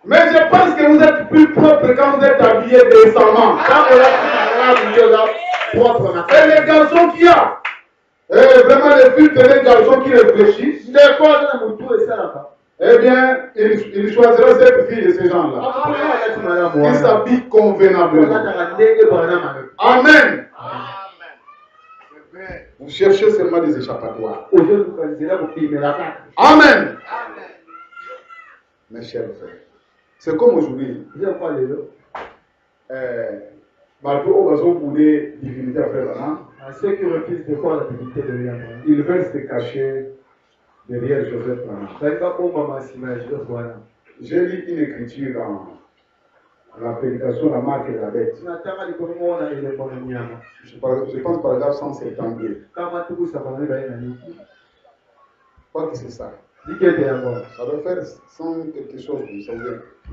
Mais je pense que vous êtes plus propre quand vous êtes habillé décemment. Et les garçons qu'il y a. Vraiment, les filles, c'est les garçons qui réfléchissent. Eh bien, il choisira cette fille de ces gens-là. Ils s'habillent convenablement. Amen. Vous cherchez seulement des échappatoires. Amen. Mes chers frères, c'est comme aujourd'hui. Ceux qui refusent de voir la divinité de l'homme, ils veulent se cacher derrière Joseph. J'ai lu une écriture dans la prédication, la marque et la bête. Je pense par exemple 172. Je crois que c'est ça. Ça doit faire 100 quelque chose.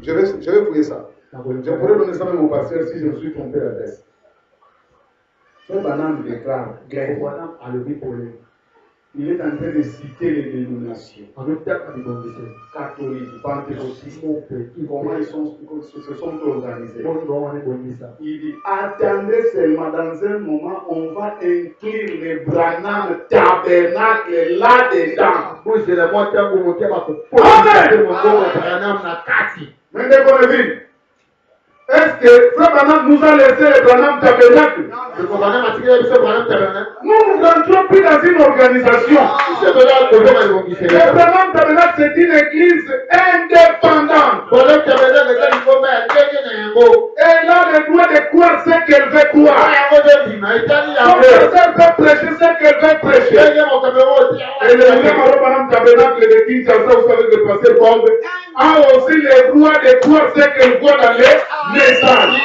Je vais fouiller ça. Je pourrais donner ça même au pasteur si je me suis trompé l'adresse. Frère Branham déclare clairement, il est en train de citer les dénominations catholiques, pentecôtistes, comment ils se sont organisés. Il dit, attendez seulement, dans un moment, on va inclure les Branham tabernacle là-dedans. Amen. Mais déconnez-vous. Est-ce que Frère Branham nous a laissé le Branham tabernacle? Nous n'entrons plus dans une organisation. Le Branham tabernacle, c'est une église indépendante. Elle a le droit de croire ce qu'elle veut croire. Elle peut prêcher ce qu'elle veut prêcher. Et le Branham tabernacle de Kinshasa, vous savez, le pasteur Bob, a aussi le droit de croire ce qu'elle voit dans les messages.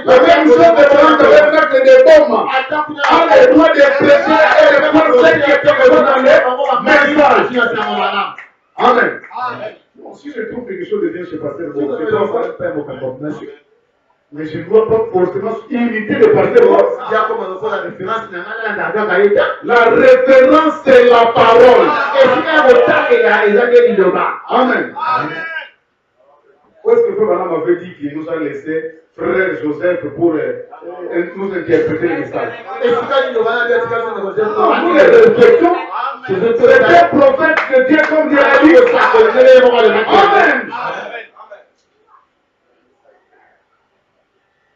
La même chose de Branham tabernacle de Boma a le droit de prêcher et de croire ce qu'elle voit dans les messages. Amen. Bon, si je trouve quelque chose de bien chez pasteur Bob, je pense pas. Mais je ne dois pas forcément imiter le pasteur Bob. La référence, c'est la parole. Amen. Où est-ce que le Frère Branham avait dit qu'il nous a laissé frère Joseph pour nous interpréter le message. Nous les respectons. C'est un prophète de Dieu comme Dieu a dit. Amen.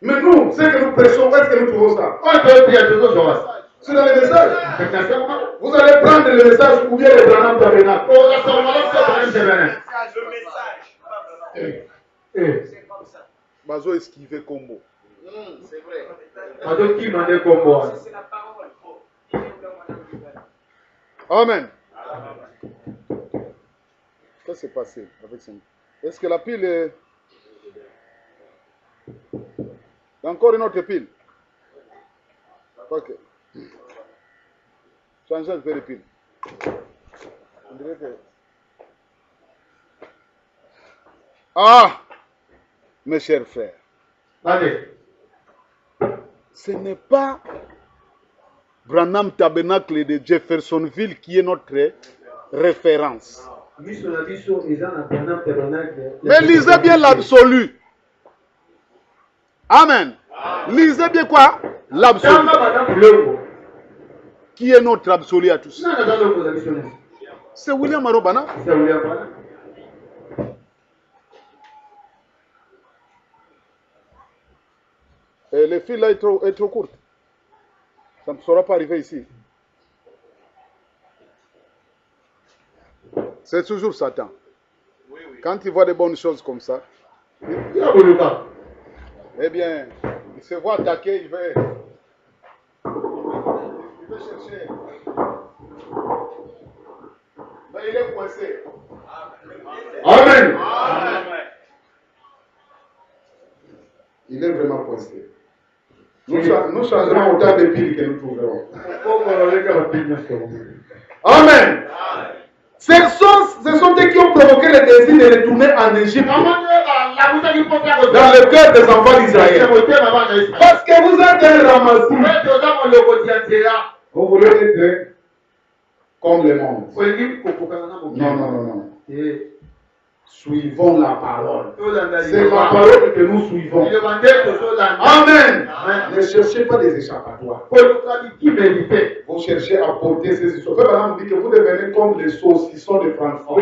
Mais nous, ce que nous prêchons, où est-ce que nous trouvons ça? C'est dans les messages. Vous allez prendre le message ou bien le Branham Tabernacle. C'est comme ça. Bazo esquivé combo. C'est vrai. C'est la parole. Amen. Qu'est-ce qui s'est passé avec ça? Est-ce que la pile est... Il y a encore une autre pile. Ok. Changez un peu de pile. On dirait que... Ah! Mes chers frères. Allez. Ce n'est pas Branham Tabernacle de Jeffersonville qui est notre référence. Mais lisez bien l'absolu. Amen. Lisez bien quoi? L'absolu. Qui est notre absolu à tous? C'est William Arobana. Et le fil là est trop courte. Ça ne saura pas arriver ici. C'est toujours Satan. Quand il voit des bonnes choses comme ça, eh bien, il se voit attaquer, il veut chercher. Mais il est coincé. Amen. Il est vraiment coincé. Nous changerons autant de piles que nous trouverons. Amen. Ce sont eux qui ont provoqué le désir de retourner en Égypte dans le cœur des enfants d'Israël. Parce que vous êtes un ramassis. Vous voulez être comme le monde. Non. Suivons la parole. C'est la parole que nous suivons. Amen. Ne cherchez pas des échappatoires. Vous cherchez à porter ces histoires. Frère Branham dit que vous devenez comme les saucissons de Francfort.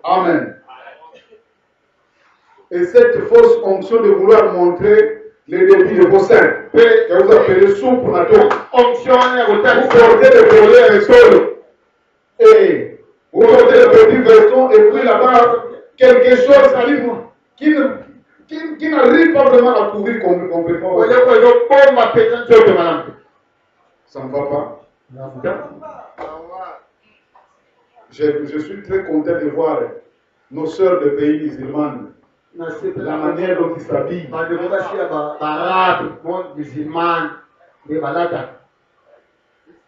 Amen. Et cette fausse onction de vouloir montrer les débits de vos seins, que vous appelez soupe pour la tombe. Vous portez le volet et sol. Et vous portez le petit veston et puis là-bas, quelque chose qui n'arrive pas vraiment à couvrir complètement. Ça ne va pas. Je suis très content de voir nos sœurs de pays musulmans. La manière dont ils s'habillent.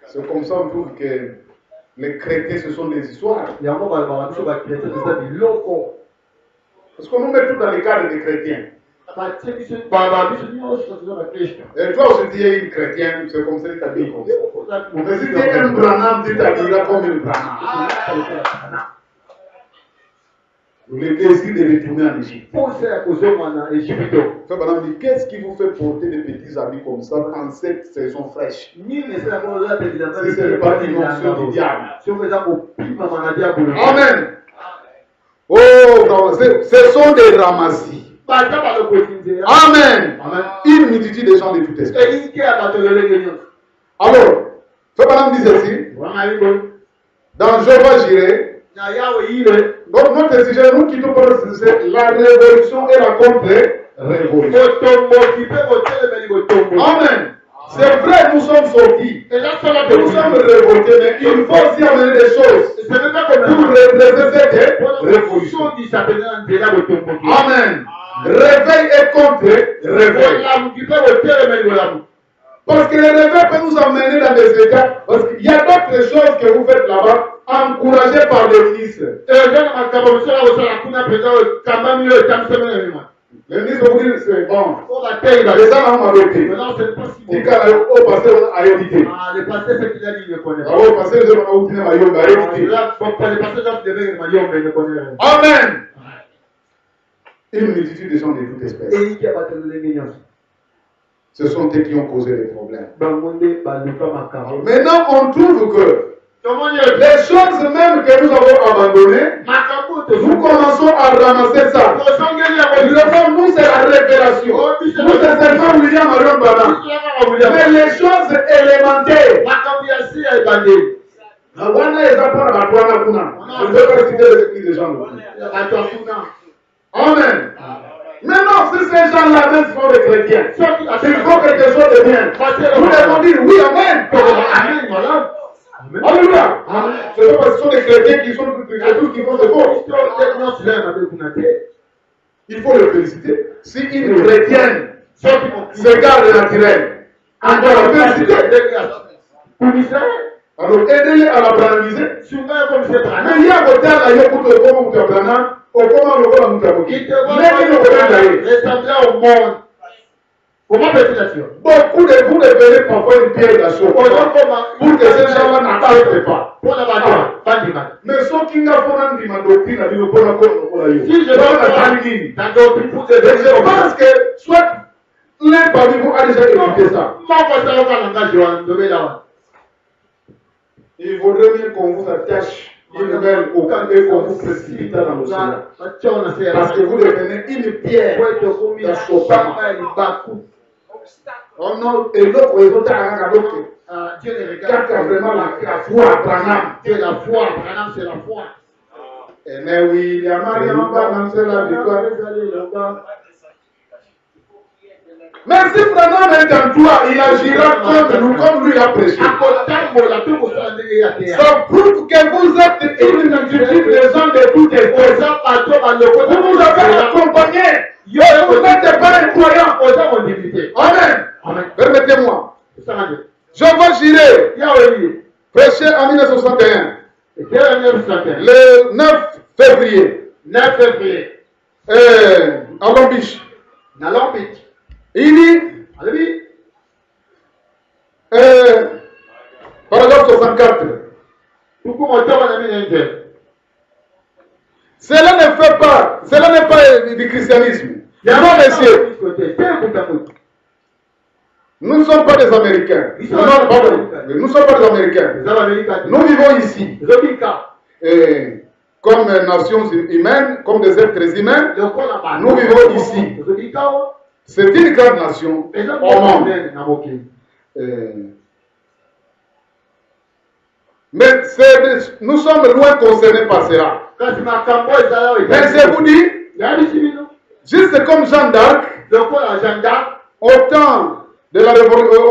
C'est comme ça on trouve que les chrétiens ce sont des histoires. Parce qu'on nous met tout dans les cadres des chrétiens. Et toi aussi tu es une chrétienne, c'est comme ça que tu t'habilles comme ça. Mais si tu es un Branham, tu t'habilleras comme une Branham. Le désir de retourner en Égypte. Qu'est-ce qui vous fait porter des petits habits comme ça en cette saison fraîche? Si ce n'est pas une onction du diable. Amen. Oh, ce sont des ramassis. Amen. Une multitude de gens de toute espèce. Alors, Fabien dit ceci. Dans Jéhovah Jireh. Donc notre sujet, nous quittons par c'est la révolution et la contre-révolution. Amen. C'est vrai, nous sommes sortis. Nous sommes révoltés, mais il faut aussi amener des choses pour redresser cette révolution. Amen. Réveil et contre-réveil. Parce que le réveil peut nous amener dans des états. Parce qu'il y a d'autres choses que vous faites là-bas, encouragées par les ministres. Le ministre vous dit c'est bon. Les gens ont arrêté. Il a passé à éviter. Le passé, c'est qu'il a dit, il le connaît. Amen. Une multitude de gens de toute espèce. Ce sont eux qui ont causé les problèmes. Maintenant, on trouve que les choses même que nous avons abandonnées, nous commençons à ramasser ça. Nous, c'est la révélation. Nous, c'est seulement William Arambana. Mais les choses élémentaires, je ne veux pas citer les esprits des gens. Amen. Maintenant, si ces gens-là même sont des chrétiens, s'il faut quelque chose de bien, nous devons dire oui, amen. Amen. Alléluia. Ce sont parce que ce sont des chrétiens qui sont tous qui font de faux. Il faut le féliciter. Si une chrétienne se garde naturel, on doit la féliciter. Alors aidez-les à la brandiser. Mais il y a un côté à la yoko de comment vous avez au comment le comment vous avez beaucoup de vous devenez parfois une pierre d'assaut pour que ces gens-là n'attendent pas. Mais ceux qui n'ont pas de ma doctrine, si je pense que soit l'un parmi vous a déjà écouté ça. Il vaudrait mieux qu'on vous attache une belle au camp et qu'on vous précipite dans l'océan. Parce que vous devenez une pierre d'achoppement. Oh non, et l'autre résultat à l'autre. Dieu les regarde vraiment la foi, Branham. Dieu la foi, Branham c'est la foi. Mais oui, il y a Mariam, Branham c'est la victoire. Mais si Branham est en toi, il agira comme nous, comme lui a prêché. Ça prouve que vous êtes une multitude de gens de toutes espèces. Vous nous avez accompagnés. Vous n'êtes pas un croyant. Amen. Permettez-moi. Je vais girer. Prêcher en 1961. Le 9 février. À Long Beach. Il dit, paragraphe 64. Cela ne fait pas, cela n'est pas du christianisme. Non, messieurs. Nous ne sommes pas des Américains. Nous ne sommes pas des Américains. Nous vivons ici. Comme nations humaines, comme des êtres humains, nous vivons ici. C'est une grande nation au monde. Mais nous sommes loin concernés par cela. Mais je vous dis, juste comme Jeanne d'Arc, au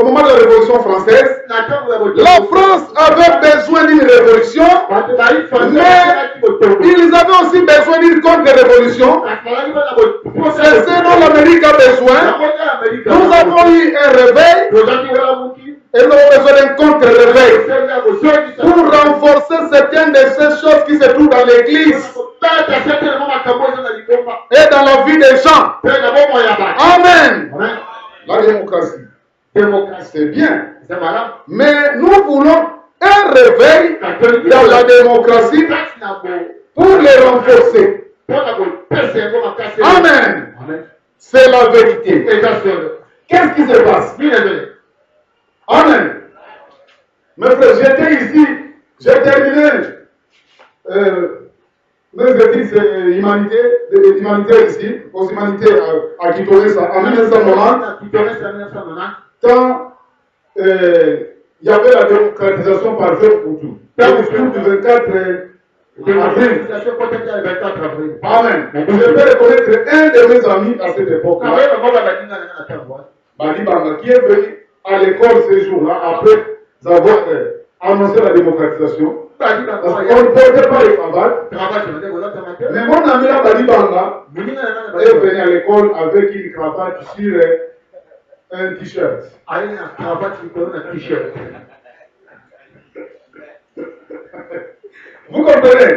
moment de la Révolution française, la France avait besoin d'une révolution, mais ils avaient aussi besoin d'une contre-révolution. C'est ce dont l'Amérique a besoin. Nous avons eu un réveil et nous avons besoin d'un contre-réveil pour renforcer certaines de ces choses qui se trouvent dans l'Église et dans la vie des gens. Amen. La démocratie. C'est bien. Mais nous voulons un réveil dans la démocratie pour les renforcer. Amen. C'est la vérité. Qu'est-ce qui se passe? Amen. Mes frères, j'étais ici, j'ai terminé mes études humanitaires ici, aux humanités à Kitonesa en 1990. Quand il y avait la démocratisation parfaite pour tout. Dans le jour du 24 avril. Amen. Je vais reconnaître un de mes amis à cette époque-là. Badi Banga, qui est venu à l'école ces jours-là, après avoir annoncé la démocratisation. Parce qu'on ne portait pas les cravates. Mais mon ami là, Badi Banga, est venu à l'école avec une cravate sur un t-shirt. Vous comprenez?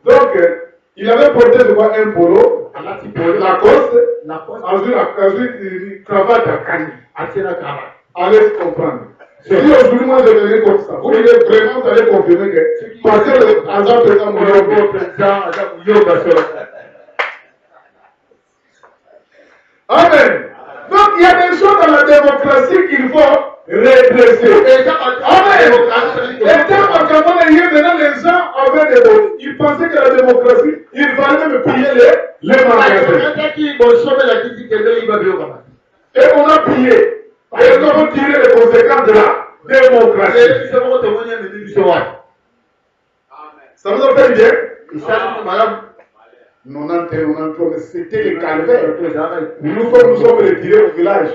Donc, il avait porté de quoi un polo, Lacoste, ensuite une cravate à Kani. Allez comprendre. Si aujourd'hui moi je venais comme ça, vous voulez vraiment vous allez confirmer que parce que le hasard président Amen. Donc il y a des choses dans la démocratie qu'il faut redresser. Amen. Et maintenant les gens avaient des votes. Ils pensaient que la démocratie, il fallait même piller les magasins. Et on a pillé. Et nous avons tiré les conséquences de la démocratie. Ça vous a fait bien? 90, c'était le calvaire. Nous sommes retirés au village.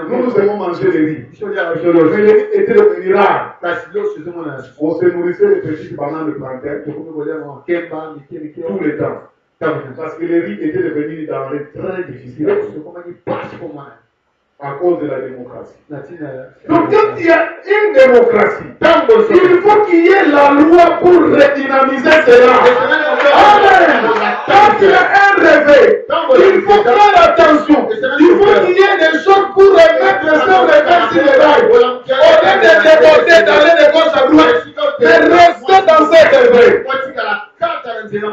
Nous aimons manger les riz. Mais les riz étaient devenus rares. On se nourrissait de petites bananes de plantain tout le temps. Parce que les riz étaient devenus denrées très difficiles à cause de la démocratie. Donc quand il y a une démocratie, il faut qu'il y ait la loi pour redynamiser cela. Amen. Quand il y a un réveil, il faut faire attention. Il faut qu'il y ait des choses pour remettre sur les fesses sur les rails. Au lieu de déborder, d'aller de gauche à droite, de rester dans cet réveil.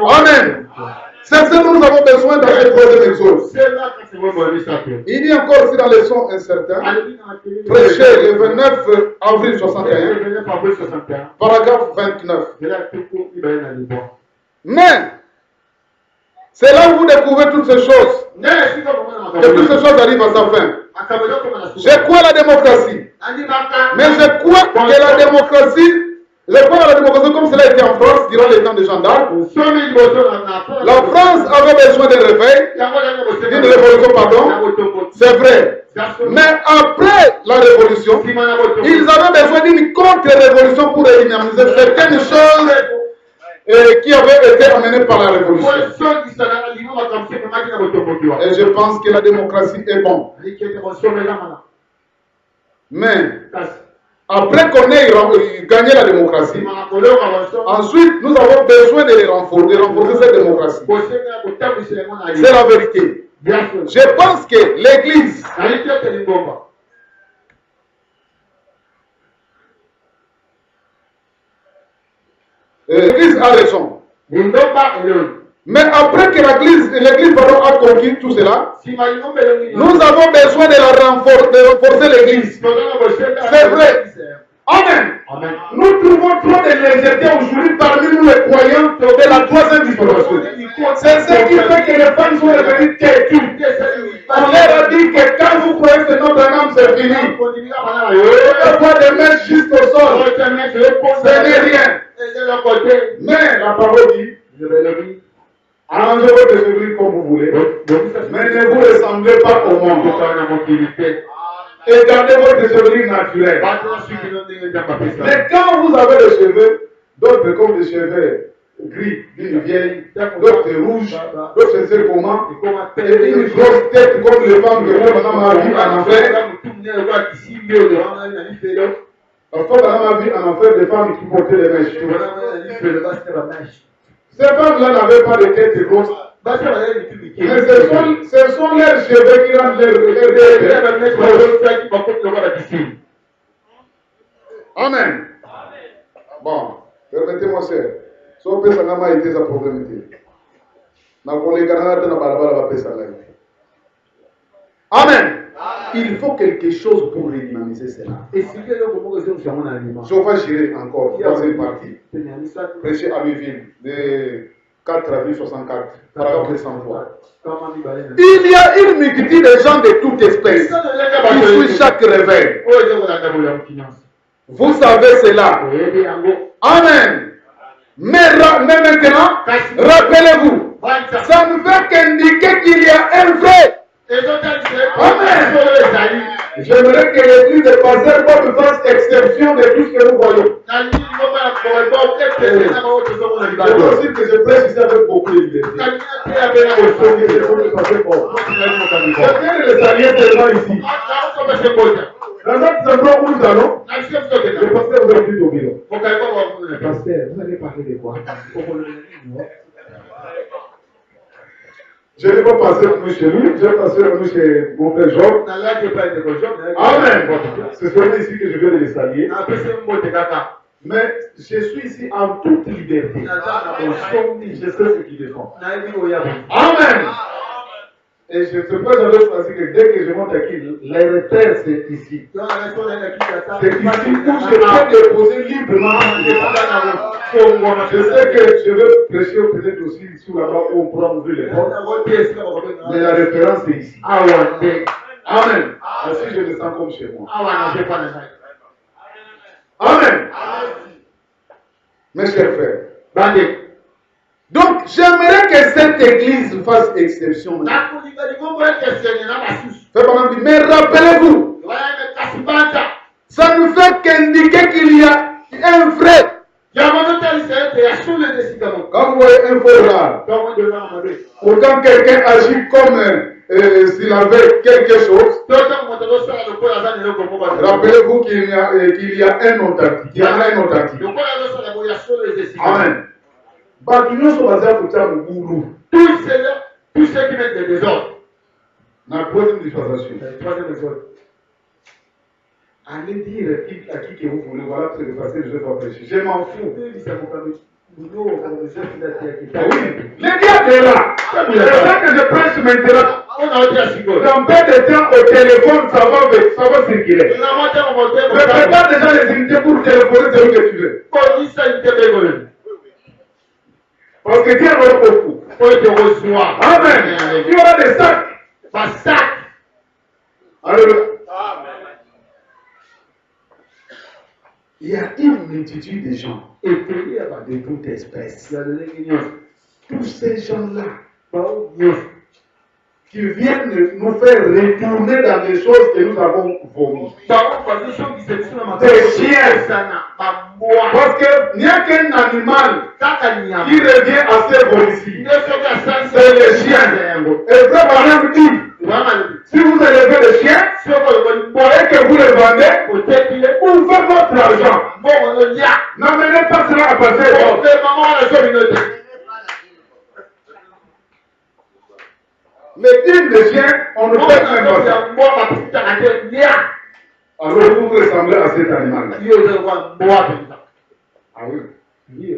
Amen. C'est ce que nous avons besoin dans cette troisième chose. Il dit encore ici dans les sons incertains, prêché le 29 avril 61, paragraphe 29. Mais, c'est là où vous découvrez toutes ces choses. Que toutes ces choses arrivent à sa fin. Je crois à la démocratie. Mais je crois que la démocratie, comme cela a été en France durant les temps de Jeanne d'Arc. La France avait besoin d'un réveil, d'une révolution, pardon. C'est vrai. Mais après la révolution, ils avaient besoin d'une contre-révolution pour redynamiser certaines choses qui avaient été amenées par la révolution. Et je pense que la démocratie est bonne. Mais après qu'on ait gagné la démocratie, ensuite nous avons besoin de renforcer cette démocratie. C'est la vérité. Je pense que l'Église a raison. Mais après que l'Église a conquis tout cela, nous avons besoin de renforcer l'Église. C'est vrai. Amen. Nous trouvons trop de légèreté aujourd'hui parmi nous les croyants de la troisième dispensation. C'est ce qui fait que les femmes sont devenues têtues. On leur a dit que quand vous croyez que notre âme c'est fini, on va les mettre juste au sol. Ce n'est rien. Mais la parole dit, arrangez votre chevelure comme vous voulez, mais ne vous ressemblez pas au monde. Et gardez votre chevelure naturelle. Mais quand vous avez des cheveux, d'autres comme des cheveux gris d'une vieille, d'autres rouges, d'autres je sais comment, et une grosse tête comme les femmes de Madame ma vie en enfer. Parfois, dans ma vie en enfer, des femmes qui portaient les mèches. Ces femmes-là n'avaient pas de tête grosse. Mais ce sont leurs cheveux qui rendent Amen. Bon, permettez-moi, sœur. Si on peut s'en été sa problème. Amen. Il faut quelque chose pour redynamiser cela. Je vais gérer encore dans une partie. Prêcher à Louisville de 4 avril 64, paragraphe 203. Il y a une multitude de gens de toute espèce qui suivent chaque réveil. Vous savez cela. Amen. Mais maintenant, rappelez-vous, ça ne veut qu'indiquer qu'il y a un vrai. Amen. J'aimerais que l'église de Pasteur me fasse exception de tout ce que nous voyons. Je veux aussi que je prêche ici avec beaucoup de liberté. C'est bien de les saluer tellement ici. Dans notre endroit où nous allons, le pasteur vous a dit au bureau. Pasteur, vous allez parler de quoi? Je n'ai pas passé pour nous chez lui, je vais passer pour nous chez mon frère Job. Amen. C'est seulement ici que je viens de les saluer. Mais je suis ici en toute liberté. Je sais ce qu'ils font. Amen. Et c'est pourquoi j'avais choisi que dès que je monte à qui, les repères c'est ici. C'est ici où je peux déposer librement. Je sais que je veux prêcher peut-être aussi ici ou là-bas où on pourra ouvrir les portes. Mais la référence c'est ici. Amen. Ainsi je me sens comme chez moi. Amen. Mes chers frères. Donc, j'aimerais que cette église fasse exception. Mais rappelez-vous, ça ne fait qu'indiquer qu'il y a un vrai. Quand vous voyez un faux rare, pourtant quelqu'un agit comme s'il avait quelque chose, rappelez-vous qu'il y a un authentique. Il y en a un authentique. Amen. Tous ceux qui mettent des désordres. La troisième dispensation. Allez dire à qui que vous voulez, voilà, c'est le passé, je vais pas prêcher. Je m'en fous. Oui, le diable est là. C'est ça que je prêche maintenant. Dans peu de temps, au téléphone, ça va circuler. Je prépare déjà les unités pour téléphoner celui que tu veux. Parce que Dieu va beaucoup. Amen. Il y aura des sacs. Alléluia. Il y a une multitude de gens étayés de toute espèce. Tous ces gens-là qui viennent nous faire retourner dans les choses que nous avons vomies. Des chiens. Parce qu'il n'y a qu'un animal qui revient à ses volicides. C'est les chiens. Et ça va même dire, si vous élevez les chiens et que vous les vendez, vous faites votre argent. N'amenez pas cela à passer. Les dîmes des chiens, on ne fait même pas ça. Alors vous ressemblez à cet animal. Ah oui.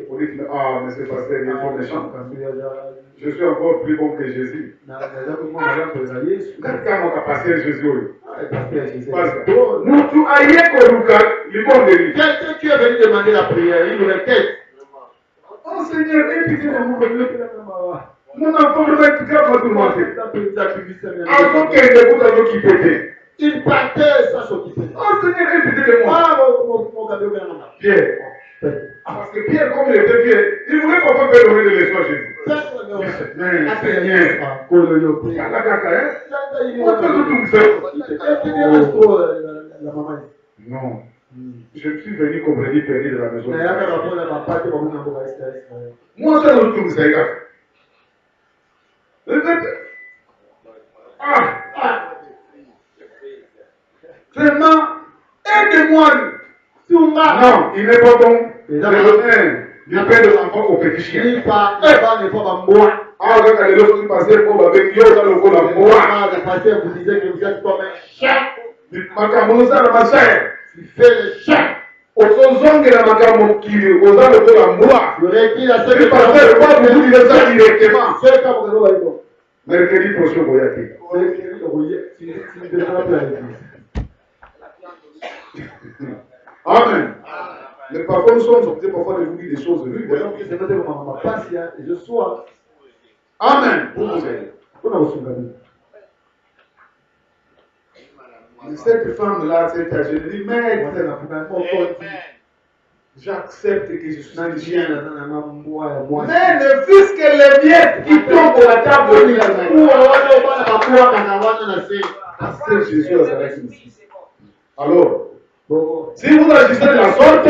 On dit que mais c'est parce qu'il est trop méchant. Je suis encore plus bon que Jésus. Quand on a passé Jésus. Nous tous ailleurs qu'on nous gagne, il bon de lui. Quelqu'un qui est venu demander la prière, il nous répète. Oh Seigneur, aie pitié de moi. Mon enfant ne va être capable de demander. Avant qu'elle écoute à qui pétait. Il partait sans s'occuper. Oh Seigneur, aie pitié de moi. Pierre. Parce que Pierre, comme il était vieux, il voulait pas faire donner de leçons à Jésus. Non. Je suis venu comme Rémi Perry de la maison. Moi, ça ne tout me Vraiment, aide-moi. Non, il n'est pas bon. Le père de l'enfant au petit chien. Ah, quand les autres sont passés pour avec Dieu, dans le coup de la moi. Le pasteur vous disait que vous êtes comme un chien. Tu fais le chien. Aux hommes de la macaron qui aux hommes de la moi. Le pasteur va vous dire ça directement. Mercredi prochain, vous voyez. Amen. Mais parfois nous sommes obligés parfois de vous dire des choses rudes. Amen. Mais cette femme-là, cette âge, je dis, mais j'accepte que je suis un chien. Mais ne fût-ce que les miettes qui tombent de la table de Jésus avec nous. Alors, si vous agissez de la sorte,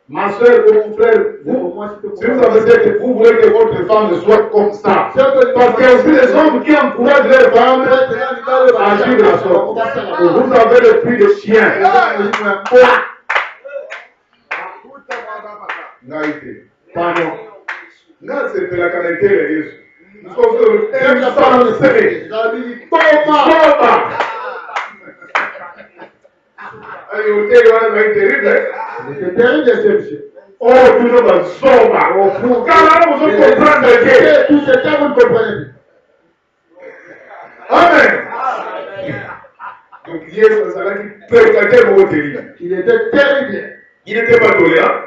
ma soeur ou mon frère, si vous avez dit que vous voulez que votre femme soit comme ça, parce qu'il y a aussi des hommes qui encouragent leurs femmes à agir de la sorte. Vous avez le prix de chien. Pardon. Non, c'est la qualité de Jésus. Nous sommes sur le thème de la parole de Seigneur. C'est terrible, monsieur. Oh, tout le monde va s'en va. Car là, vous comprenez Dieu. Tout ce que vous comprenez. Amen. Donc, hier, ça va être très terrible. Il était terrible. Il n'était pas tolérant.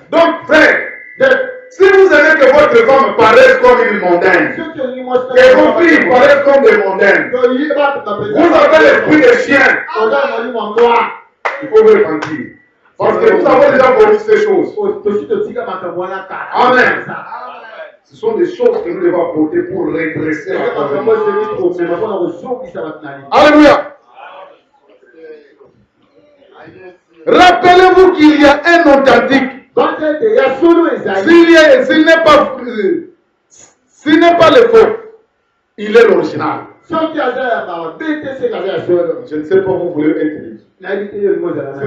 Donc, frère, si vous aimez que votre femme paraisse comme une mondaine, et vos filles paraissent comme des mondaines, vous avez l'esprit de chien. Il faut vous repentir. Parce que nous avons déjà connu ces choses. Amen. Ce sont des choses que nous devons apporter pour redresser la famille. Alléluia. Rappelez-vous qu'il y a un authentique. S'il n'est pas le faux, il est l'original. Je ne sais pas vous voulez être libre. Si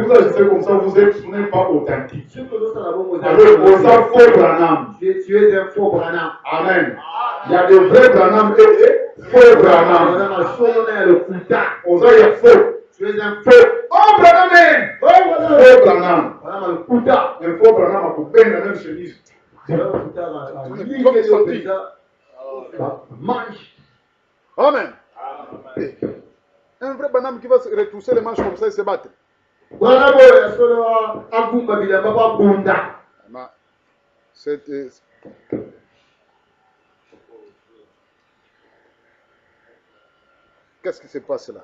vous agissez comme ça, vous n'êtes pas authentique. Alors, vous êtes faux Branham. Tu es un faux Branham. Amen. Il y a des vrais Branham et des faux Branham. On a des faux. Tu es un faux. Oh Branham! Faux Branham. Un faux Branham a coupé la même chemise. Amen. Un vrai Branham qui va se retrousser les manches comme ça et se battre. Qu'est-ce qui se passe là?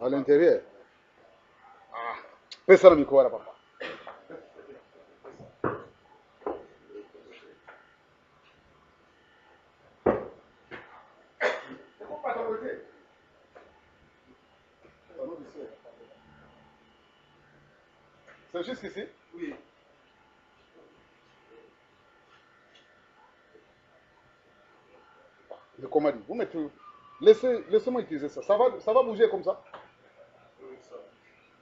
À l'intérieur. Fais ça le micro là, papa. C'est juste ici? Oui. Le commandant, vous mettez. Laissez-moi utiliser ça. Ça va bouger comme ça?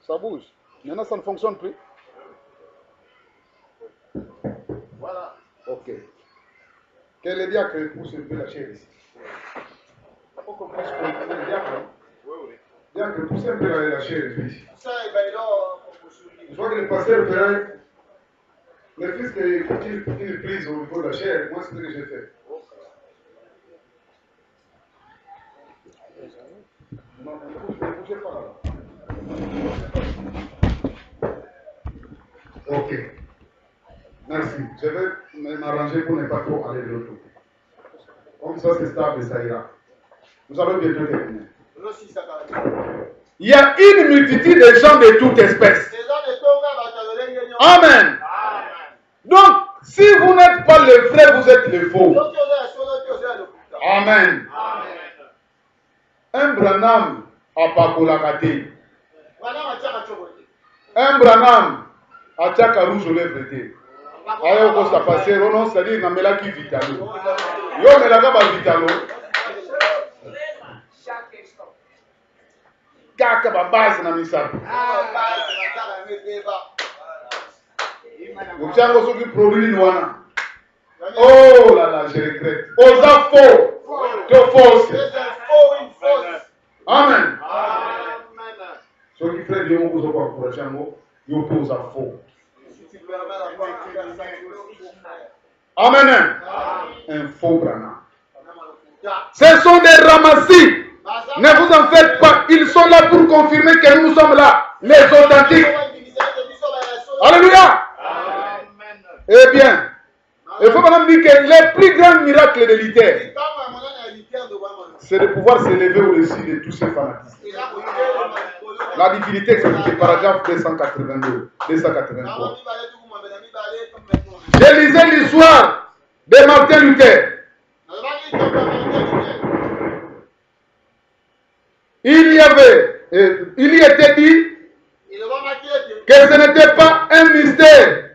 Ça bouge. Maintenant, ça ne fonctionne plus. Voilà. Ok. Quel est diacre pousse un peu la chair ici? Il faut qu'on puisse continuer le diacre. Oui. Diacre, pousse un peu la chair ici. Je vois que le pasteur Ferrand, le fils qu'il prise au niveau de la chair, moi c'est ce que j'ai fait. Non, ne bougez pas là. Ok. Merci. Je vais m'arranger pour ne pas trop aller de l'autre côté. Comme ça, c'est stable et ça ira. Nous allons bientôt terminer. Il y a une multitude de gens de toute espèce. Amen. Donc, si vous n'êtes pas le vrai, vous êtes le faux. Amen. Un Branham a pas colacate. Un Branham a tchaka rouge aux lèvres. Ayo ko sa passer, on non c'est-à-dire na mela ki vitalo. Yo mela ka ba vitalo. Kaka ba base na misa. Mchango soki produit ni wana. Oh là là, je regrette. Osa faux. Que fausse. Amen. Ceux qui font Dieu vous ont encouragé à moi, ils posent à faux. Amen. Un faux Branham. Ce sont des ramassis. Ne vous en faites pas. Ils sont là pour confirmer que nous sommes là. Les authentiques. Alléluia. Eh bien, il faut maintenant dire que les plus grands miracles de l'Éther, c'est de pouvoir s'élever au-dessus de tous ces fanatismes. La divinité expliquée, paragraphe 282, 283. Je lisais l'histoire de Martin Luther. Il y était dit que ce n'était pas un mystère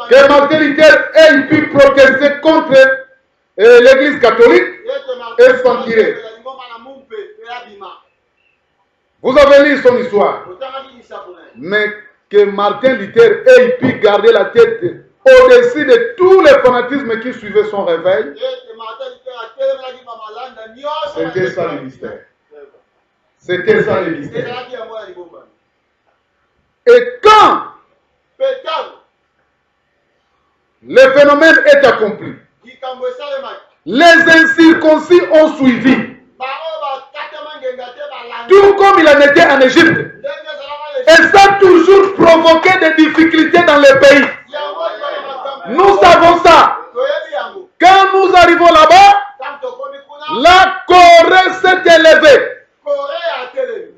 que Martin Luther ait pu protester contre l'Église catholique et s'en tirer. Vous avez lu son histoire. Mais que Martin Luther ait pu garder la tête au-dessus de tous les fanatismes qui suivaient son réveil, c'était ça le mystère. C'était ça le mystère. ezalaki yango ya libomba. Et quand Mpe ntango le phénomène est accompli, likambo esalemaki, les incirconcis ont suivi. bango bakatama ngenga te balandi Tout comme il en était en Égypte. ndenge ezalaka Et ça a toujours provoqué des difficultés dans le pays. yango ezala makambo Nous savons ça. toyebi yango. Quand nous arrivons là-bas, Ntango tokomi kuna la Corée s'est élevée. Kore atelemi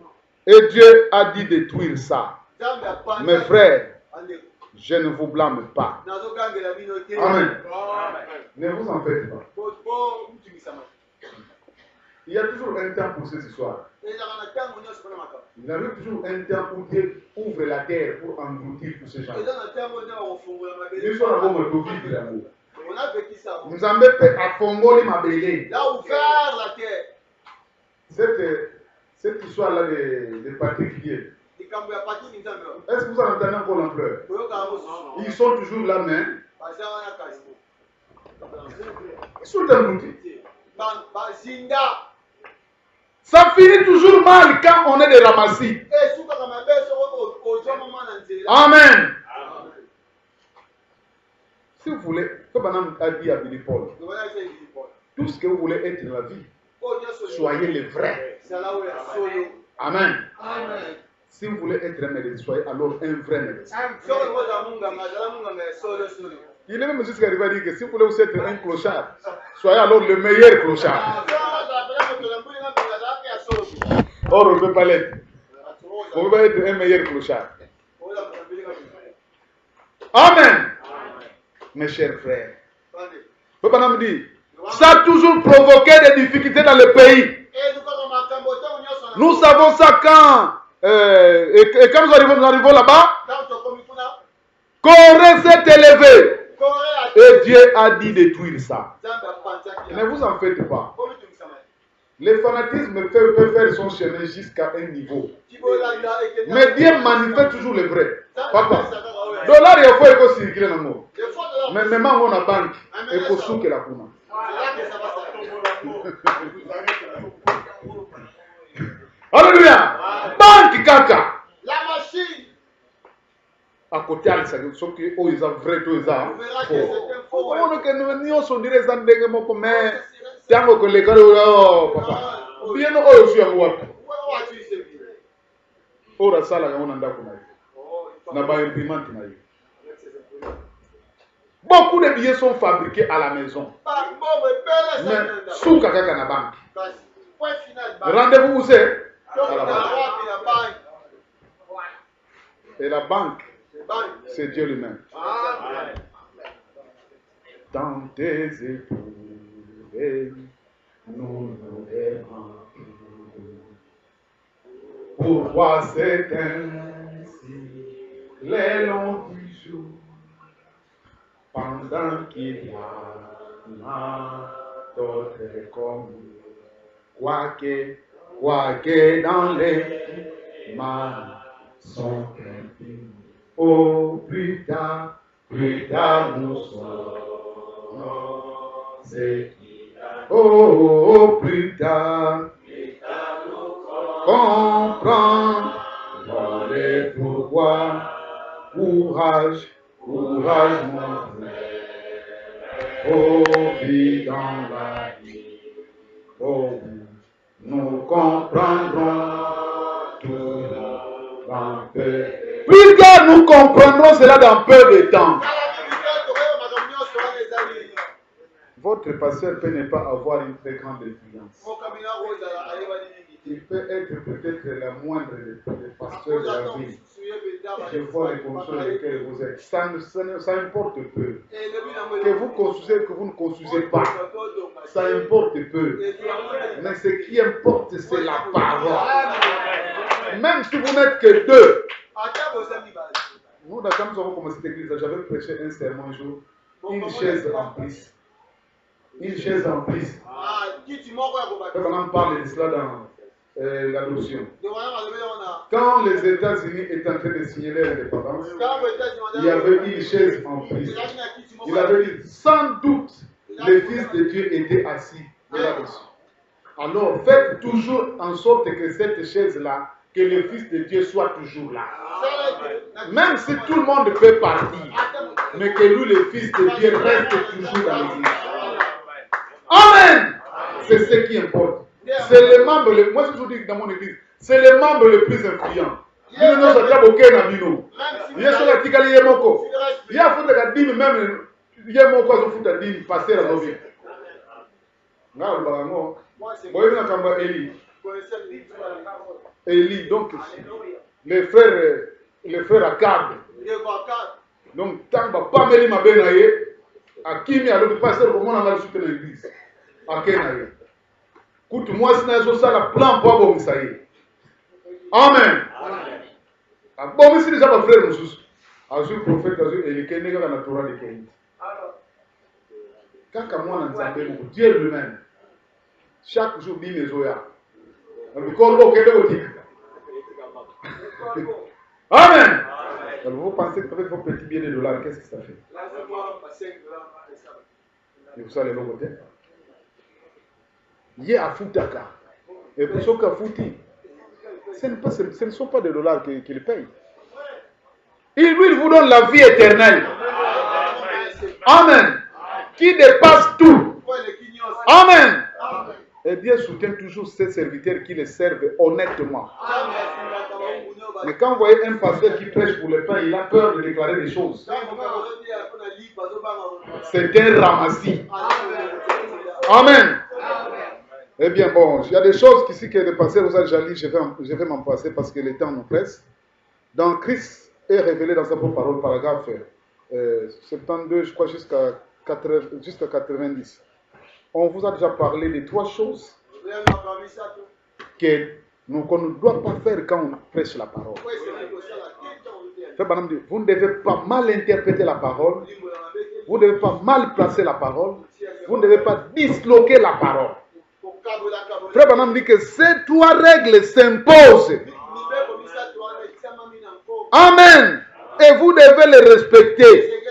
Et Dieu a dit détruire ça. nzambe apanza Mes frères, andeko je ne vous blâme pas. nazogangela bino te. Amen. Ne vous en faites pas. po mutumisama Il y a toujours un temps pour cette histoire. ezalaka na ntango nyonso mpona makambo. Il y a toujours un temps où Dieu ouvre la terre pour engloutir tous ces gens. eza na ntango nde bakofungola Nous sommes à Goma, nous vivons l'amour. on a vécu ça. Nous avons fait à Fongoli Mabélé. là ouvert la terre Cette histoire-là de particuliers. likambo ya pati ni nzambe wa Est-ce que vous en entendez encore l'ampleur? toyoka yango susu Ils sont toujours là, mais baza wana kasi ils sont engloutis. bazinda Ça finit toujours mal quand on est des ramassis. esukaka mabe soko kozwa mama na nzela. Amen. Si vous voulez, comme Madame a dit à Billy Paul, Lokola eza ezili mpona. tout ce que vous voulez être dans la vie, Oyo nyonso soyez les vrais. ezala oyo ya solo. Amen. Amen. Si vous voulez être un médecin, soyez alors un vrai médecin. Soko kozala munganga azala munganga ya solo solo. Il est même jusqu'à arriver à dire que si vous voulez aussi être un clochard, soyez alors le meilleur clochard. Soko kozala pena moto na mbuli na mbuli azalaka ya solo. Or, on ne peut pas l'être. On ne peut pas être un meilleur clochard. Oyo moto na mbuli na mbuli. Amen. Mes chers frères. Bande. Papa me dit, ça a toujours provoqué des difficultés dans le pays. Ezukaka makambo ntango nyonso na. Nous savons ça quand, et quand nous arrivons là-bas, Ntango tokomi kuna Corée s'est élevée. Kore Et Dieu a dit détruire ça. nzambe apanzaki Ne vous en faites pas. komitumisama. Le fanatisme peut faire son chemin jusqu'à un niveau. Tibolanda ekenda. Mais Dieu manifeste toujours le vrai. Nzambe Papa, apesaka oyo. dollar il faut que circuler dans le monde. Des fois de la. Mais même on a banque, il faut souquer la pouma. C'est là que ça va Alléluia. Banque kaka. la machine. À côté de ça, sauf que oh ils ont vrai tout ça. On verra que c'est un faux. On que nous on dirait ça ndenge moko mais tango ko le karo oh papa. Bien oh je suis en wapi. Ora sala ngona ndako na yo. Na ba imprimante na yo. Beaucoup de billets sont fabriqués à la maison. Mais sous kaka na banque. Rendez-vous où c'est? À la banque. Et la banque, c'est Dieu lui-même. Dans tes épaules, nous nous verrons. Pourquoi c'est ainsi les longs du jour, pendant qu'il y en a d'autres comme nous. Quoique dans les mains sont impies. Oh, plus tard nous serons. Oh, plus tard comprendre les pourquoi. Courage, mon frère. Oh, vis dans la vie. Oh, nous comprendrons tout dans peu. Plus tard, nous comprendrons cela dans peu de temps. Votre pasteur peut ne pas avoir une très grande influence. Il peut être peut-être la moindre des pasteurs de la ville. Je vois les conditions dans lesquelles vous êtes. Ça importe peu. Que vous construisez, que vous ne construisez pas. Ça importe peu. Mais ce qui importe, c'est la parole. Même si vous n'êtes que deux. Nous, quand nous avons commencé cette église, j'avais prêché un sermon un jour. Une chaise en plus. Une chaise en plus. On en parle de cela dans l'adoption. Quand les États-Unis étaient en train de signer leur indépendance, il y avait une chaise en plus. Il avait dit, sans doute, le Fils de Dieu était assis là-dessus. Alors faites toujours en sorte que cette chaise-là, que le Fils de Dieu soit toujours là. Même si tout le monde peut partir, mais que lui, le Fils de Dieu, reste toujours dans l'église. Amen. C'est ce qui importe. C'est le membre, moi je vous dis dans mon église, c'est le membre le plus influent. Il y a un il y a un qui a moko. Il y a un qui a même il y a un qui a dit passer la vie. Élie, donc les frères Akab. Donc tant que pas mêler ma benaye, à qui mi a le pasteur comment on a le soutenir l'église. À Kenaye. Écoute moi c'est ça la plan pour bon ça y est. Amen. Bon mais c'est déjà ma frère Moussous. Azul prophète Azul Élie Kenega dans la Torah de Kenit. Quand moi on a Dieu lui-même. Chaque jour dit les oya. Le corbeau qui est le Amen. Alors vous pensez qu'avec vos petits billets de dollars, qu'est-ce que ça fait? Et vous savez le côté? Il y a à Foutaka. Et pour ceux qui ont foutu, ce ne sont pas des dollars qu'il paye. Il vous donne la vie éternelle. Amen. Qui dépasse tout. Amen. Et Dieu soutient toujours ses serviteurs qui les servent honnêtement. Mais quand vous voyez un pasteur qui prêche pour le pain, il a peur de déclarer des choses. C'est un ramassis. Amen. Eh bien, bon, il y a des choses ici que le pasteur vous a déjà dit, je vais m'en passer parce que le temps nous presse. Dans Christ est révélé dans sa propre parole, paragraphe 72, je crois, jusqu'à 90. On vous a déjà parlé de 3 choses qu'on ne doit pas faire quand on prêche la parole. Vous ne devez pas mal interpréter la parole. Vous ne devez pas mal placer la parole. Vous ne devez pas disloquer la parole. Frère Branham dit que ces 3 règles s'imposent. Amen. Et vous devez les respecter.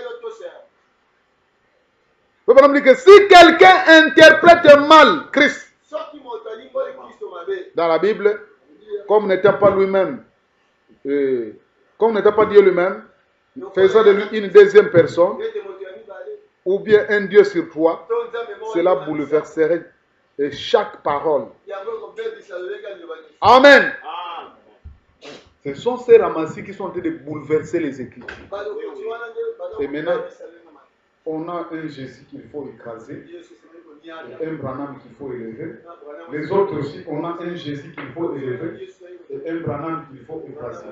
Frère Branham dit que si quelqu'un interprète mal Christ dans la Bible, comme n'était pas lui-même, comme n'était pas Dieu lui-même, faisant de lui une deuxième personne, ou bien un Dieu sur 3, cela bouleverserait chaque parole. Amen. Ce sont ces ramassis qui sont en train de bouleverser les écrits. Et maintenant, on a un Jésus qu'il faut écraser, et un Branham qu'il faut élever. Les autres aussi, on a un Jésus qu'il faut élever, et un Branham qu'il faut écraser.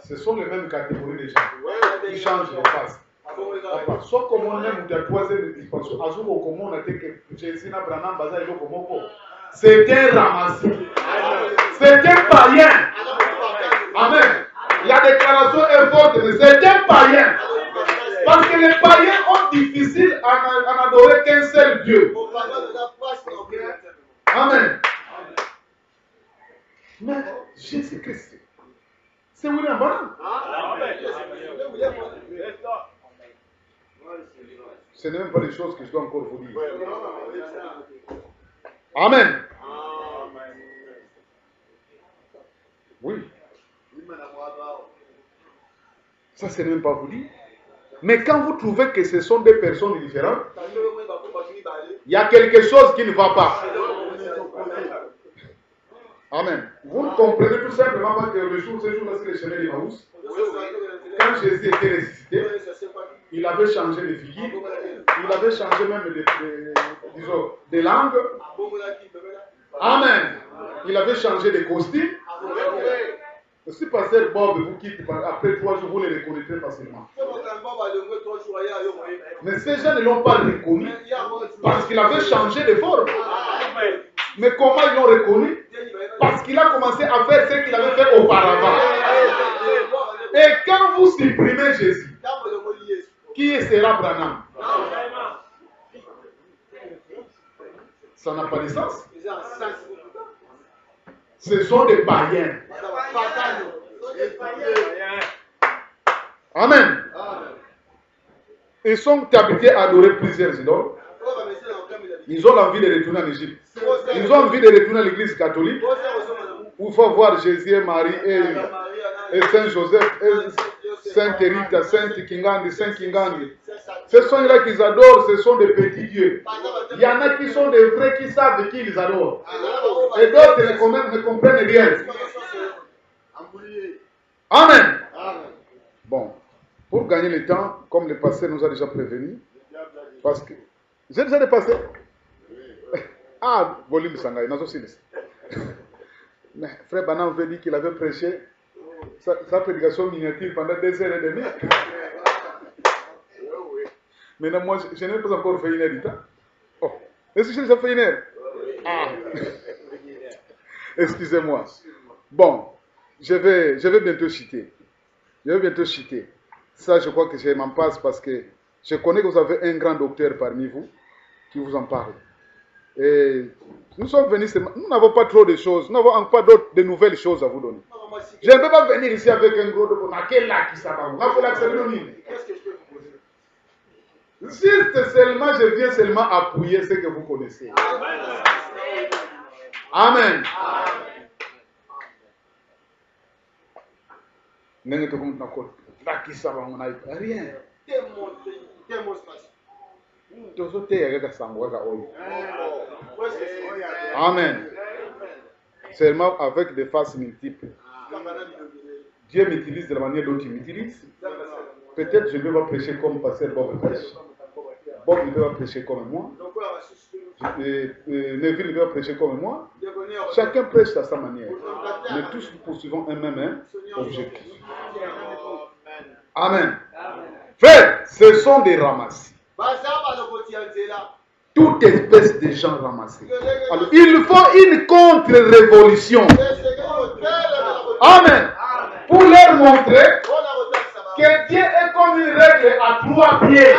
Ce sont les mêmes catégories de gens qui changent de face. Soit comme on aime la troisième dispensation, à ce moment on a dit que Jésus n'a Branham Baza et Lokomoko. C'est un ramassis. C'est un païen. Amen. La déclaration est forte, mais c'est un païen. Parce que les païens ont difficile à n'adorer qu'un seul Dieu. Amen. Mais Jésus-Christ, c'est William Branham. Ce n'est même pas des choses que je dois encore vous dire. Amen. Oui. Ça, ce n'est même pas vous dire. Mais quand vous trouvez que ce sont des personnes différentes, il y a quelque chose qui ne va pas. Amen. Vous ne comprenez tout simplement pas que le jour, ce jour-là, c'est le chemin d'Emmaüs. Quand Jésus était ressuscité, il avait changé de figure, il avait changé même de langue. Amen. Il avait changé de costume. Si pasteur Bob vous quitte après 3 jours, vous les reconnaîtrez facilement. Mais ces gens ne l'ont pas reconnu parce qu'il avait changé de forme. Mais comment ils l'ont reconnu? Parce qu'il a commencé à faire ce qu'il avait fait auparavant. Et quand vous supprimez Jésus, qui sera Branham? Ça n'a pas de sens. Ce sont des païens. Amen. Ils sont habitués à adorer plusieurs idoles. Ils ont l'envie de retourner en Égypte. Ils ont envie de retourner à l'église catholique où il faut voir Jésus et Marie et Saint Joseph, et Sainte Rita, Sainte Kingandi, Saint Kingandi. Ce sont là qu'ils adorent, ce sont des petits dieux. Il y en a qui sont des vrais qui savent qui ils adorent. Et d'autres ne comprennent rien. Amen. Bon, pour gagner le temps, comme le pasteur nous a déjà prévenu, parce que... J'ai déjà dépassé. Ah, volume Sangaï, nous aussi. Mais frère Banam veut dire qu'il avait prêché sa prédication miniature pendant 2h30. Maintenant, moi, je n'ai pas encore fait 1h du temps. Oh, est-ce que j'ai déjà fait 1h? Ah. Excusez-moi. Bon, je vais bientôt chuter. Ça, je crois que je m'en passe parce que je connais que vous avez un grand docteur parmi vous qui vous en parle. Et nous sommes venus, nous n'avons pas trop de choses, nous n'avons pas d'autres de nouvelles choses à vous donner. Je ne peux pas venir ici avec un gros docteur. Quel là qui ça va? Qu'est-ce que je peux vous poser? Juste seulement, je viens seulement appuyer ce que vous connaissez. Amen. Rien. Amen. Seulement avec des faces multiples. Dieu m'utilise de la manière dont il m'utilise. Peut-être je ne vais pas prêcher comme pasteur Bob prêche. Bob ne va pas prêcher comme moi. Neville ne va pas prêcher comme moi. Chacun prêche à sa manière. Mais tous nous poursuivons un même objectif. Amen. Frère, ce sont des ramassis. Toute espèce de gens ramassés. Alors, il faut une contre-révolution. Amen. Pour leur montrer que Dieu est comme une règle à 3 pieds.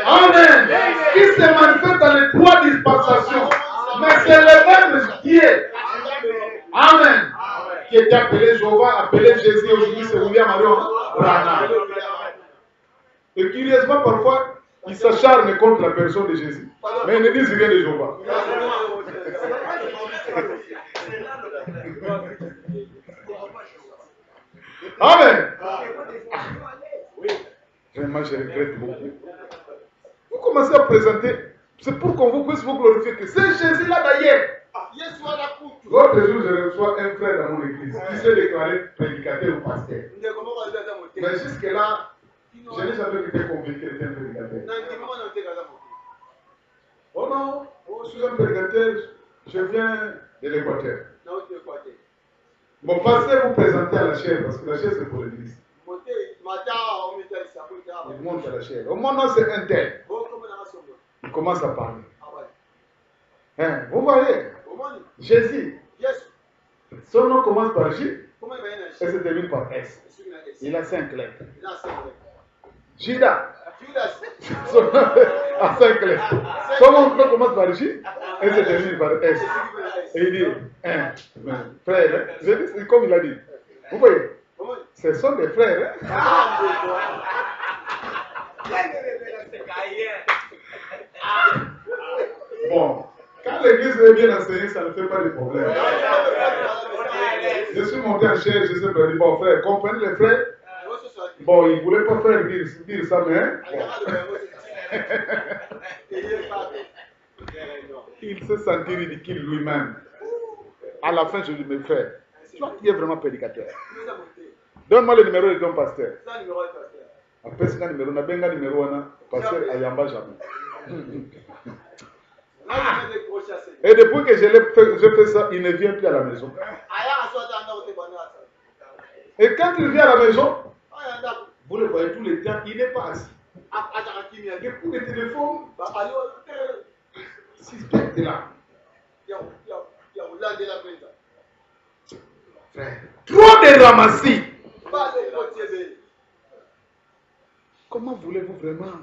Amen. Qui se manifeste dans les 3 dispensations. Mais c'est le même Dieu. Amen. Qui était appelé Jéhovah, appelé Jésus, aujourd'hui c'est William Marion Branham. Et curieusement, parfois, ils s'acharnent contre la personne de Jésus. Mais ils ne disent rien de Jéhovah. Amen. Vraiment, je regrette beaucoup. Vous commencez à présenter, c'est pour qu'on vous puisse vous glorifier que c'est Jésus-là d'ailleurs. L'autre jour, je reçois un frère dans mon église qui s'est déclaré prédicateur ou pasteur. Mais jusque-là, je n'ai jamais été convaincu qu'il était un prédicateur. Oh non, je suis un prédicateur, je viens de l'Équateur. Mon pasteur vous présentez à la chair, parce que la chair c'est pour l'église. Il monte à la chair. Au moment où c'est un tel, il commence à parler. Hein, vous voyez, Jésus, son nom commence par J et se termine par S. Il a 5 lettres. Judas, son nom a 5 lettres. Son nom commence par J et se termine par S. Et il dit, frère, c'est comme il a dit. Vous voyez, ce sont des frères. Bon, quand l'église est bien enseignée, ça ne fait pas de problème. Je suis monté en chair, je sais pas, dit, bon frère, comprenez les frères? Bon, il ne voulait pas faire dire ça, mais il s'est senti ridicule lui-même. À la fin, je lui dis, mes frères, toi qui es vraiment prédicateur, donne-moi le numéro de ton pasteur. Après, c'est un numéro, on a bien un numéro, pasteur Ayamba jamais. Et depuis que je fais ça, il ne vient plus à la maison. Et quand il vient à la maison, vous le voyez tous les temps, il n'est pas assis. Et pour le téléphone, suspect est là. Frère, trop de ramassis. Comment voulez-vous vraiment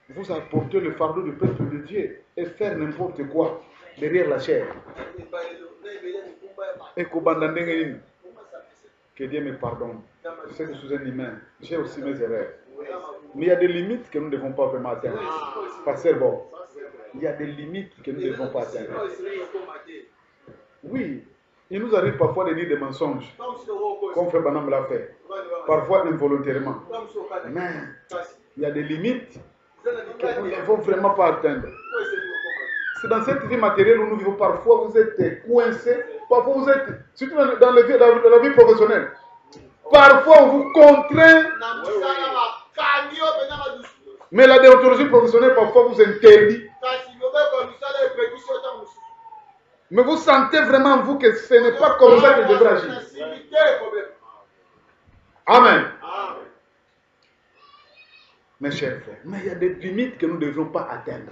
vous apporter le fardeau du peuple de Dieu et faire n'importe quoi derrière la chair? Et que Dieu me pardonne. Je sais que je suis un humain. J'ai aussi mes erreurs. Mais il y a des limites que nous ne devons pas vraiment atteindre. Pasteur bon, il y a des limites que nous ne devons pas atteindre. Oui, il nous arrive parfois de dire des mensonges, comme Frère Branham l'a fait, parfois involontairement. Mais il y a des limites que nous ne devons vraiment pas atteindre. C'est dans cette vie matérielle où nous vivons, parfois vous êtes coincés, parfois vous êtes, surtout dans la vie professionnelle, parfois on vous contraint. Mais la déontologie professionnelle parfois vous interdit. Mais vous sentez vraiment vous que ce n'est pas comme ça que je devrais agir. Amen. Mes chers frères, mais il y a des limites que nous ne devons pas atteindre.